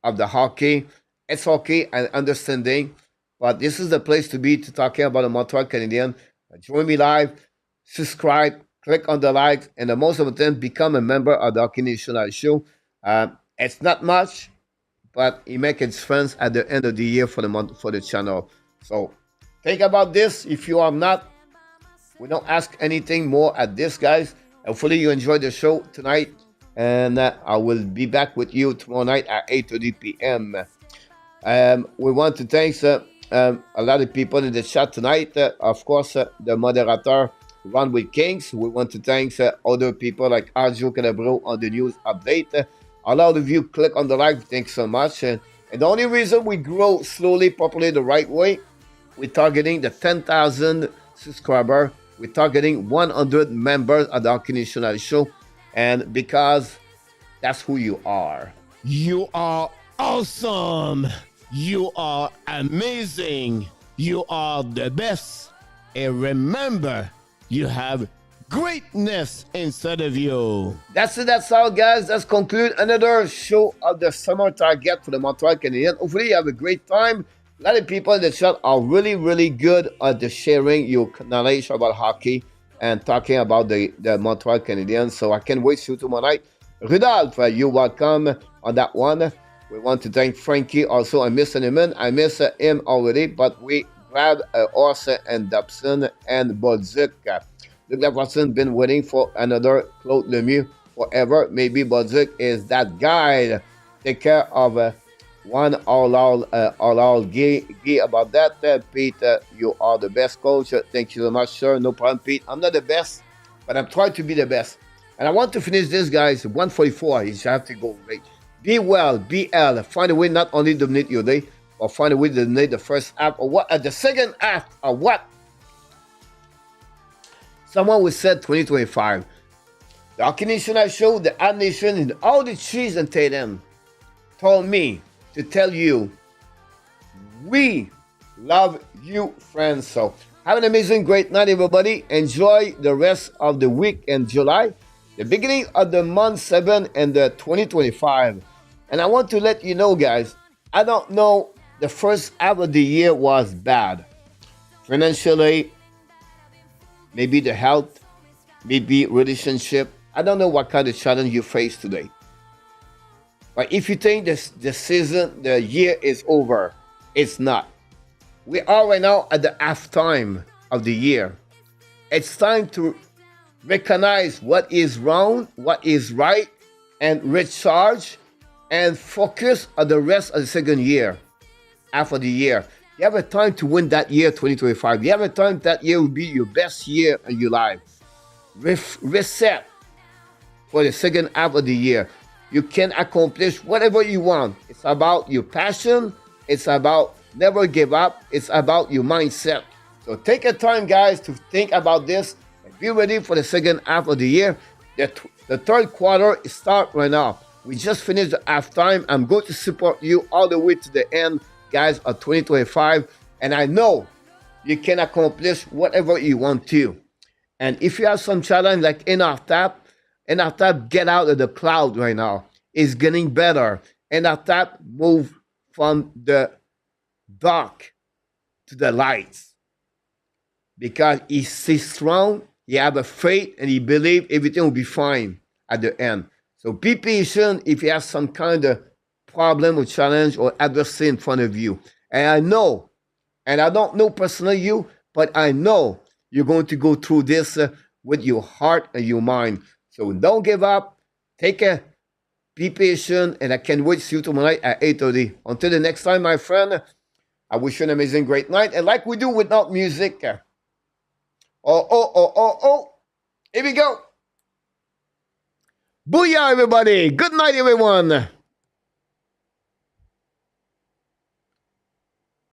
hockey. It's okay, and understanding. But this is the place to be to talking about the Montreal Canadiens. Join me live, subscribe, click on the likes, and the most important, become a member of the Hockey National Show. It's not much, but it makes its friends at the end of the year for the channel. So think about this. If you are not, we don't ask anything more at this, guys. Hopefully you enjoyed the show tonight, and I will be back with you tomorrow night at 8:30 p.m. We want to thank a lot of people in the chat tonight. Of course, the moderator, Run with Kings. We want to thank other people like Arjo Calabro on the news update. A lot of you click on the like. Thanks so much. And the only reason we grow slowly, properly, the right way, we're targeting the 10,000 subscribers. We're targeting 100 members of the Hockey National Show. And because that's who you are. You are awesome. You are amazing. You are the best. And remember, you have greatness inside of you. That's it. That's all, guys. Let's conclude another show of the summer target for the Montreal Canadiens. Hopefully, you have a great time. A lot of people in the chat are really, really good at the sharing your knowledge about hockey and talking about the Montreal Canadiens. So I can't wait to see you tomorrow night. Rudolph, you're welcome on that one. We want to thank Frankie also. I miss him. I miss him already, but we grabbed Orsa and Dobson and Bolduc. Look like Watson been waiting for another Claude Lemieux forever. Maybe Bolduc is that guy. Take care of one all gay about that. Pete, you are the best coach. Thank you so much, sir. No problem, Pete. I'm not the best, but I'm trying to be the best. And I want to finish this, guys. 144. You have to go right. Be well, BL. Find a way not only to dominate your day, but find a way to dominate the first half or what? The second half or what? Someone who said 2025. The Hockey Nation Show, the Ad Nation, and all the cheese and Tatum told me to tell you, we love you, friends. So have an amazing, great night, everybody. Enjoy the rest of the week in July, the beginning of the month 7 and the 2025. And I want to let you know, guys, I don't know, the first half of the year was bad. Financially, maybe the health, maybe relationship. I don't know what kind of challenge you face today. But if you think the season, the year is over, It's not. We are right now at the halftime of the year. It's time to recognize what is wrong, what is right, and recharge and focus on the rest of the second year, half of the year. You have a time to win that year, 2025. You have a time that year will be your best year in your life. Reset for the second half of the year. You can accomplish whatever you want. It's about your passion. It's about never give up. It's about your mindset. So take a time, guys, to think about this and be ready for the second half of the year. The third quarter starts right now. We just finished the halftime. I'm going to support you all the way to the end, guys, of 2025. And I know you can accomplish whatever you want to. And if you have some challenge like NR Tap, get out of the cloud right now. It's getting better. NR Tap move from the dark to the lights. Because he's strong, he have a faith, and he believe everything will be fine at the end. So be patient if you have some kind of problem or challenge or adversity in front of you. And I know, and I don't know personally you, but I know you're going to go through this with your heart and your mind. So don't give up. Be patient, and I can't wait to see you tomorrow night at 8:30. Until the next time, my friend, I wish you an amazing, great night. And like we do without music, here we go. Booyah, everybody. Good night, everyone.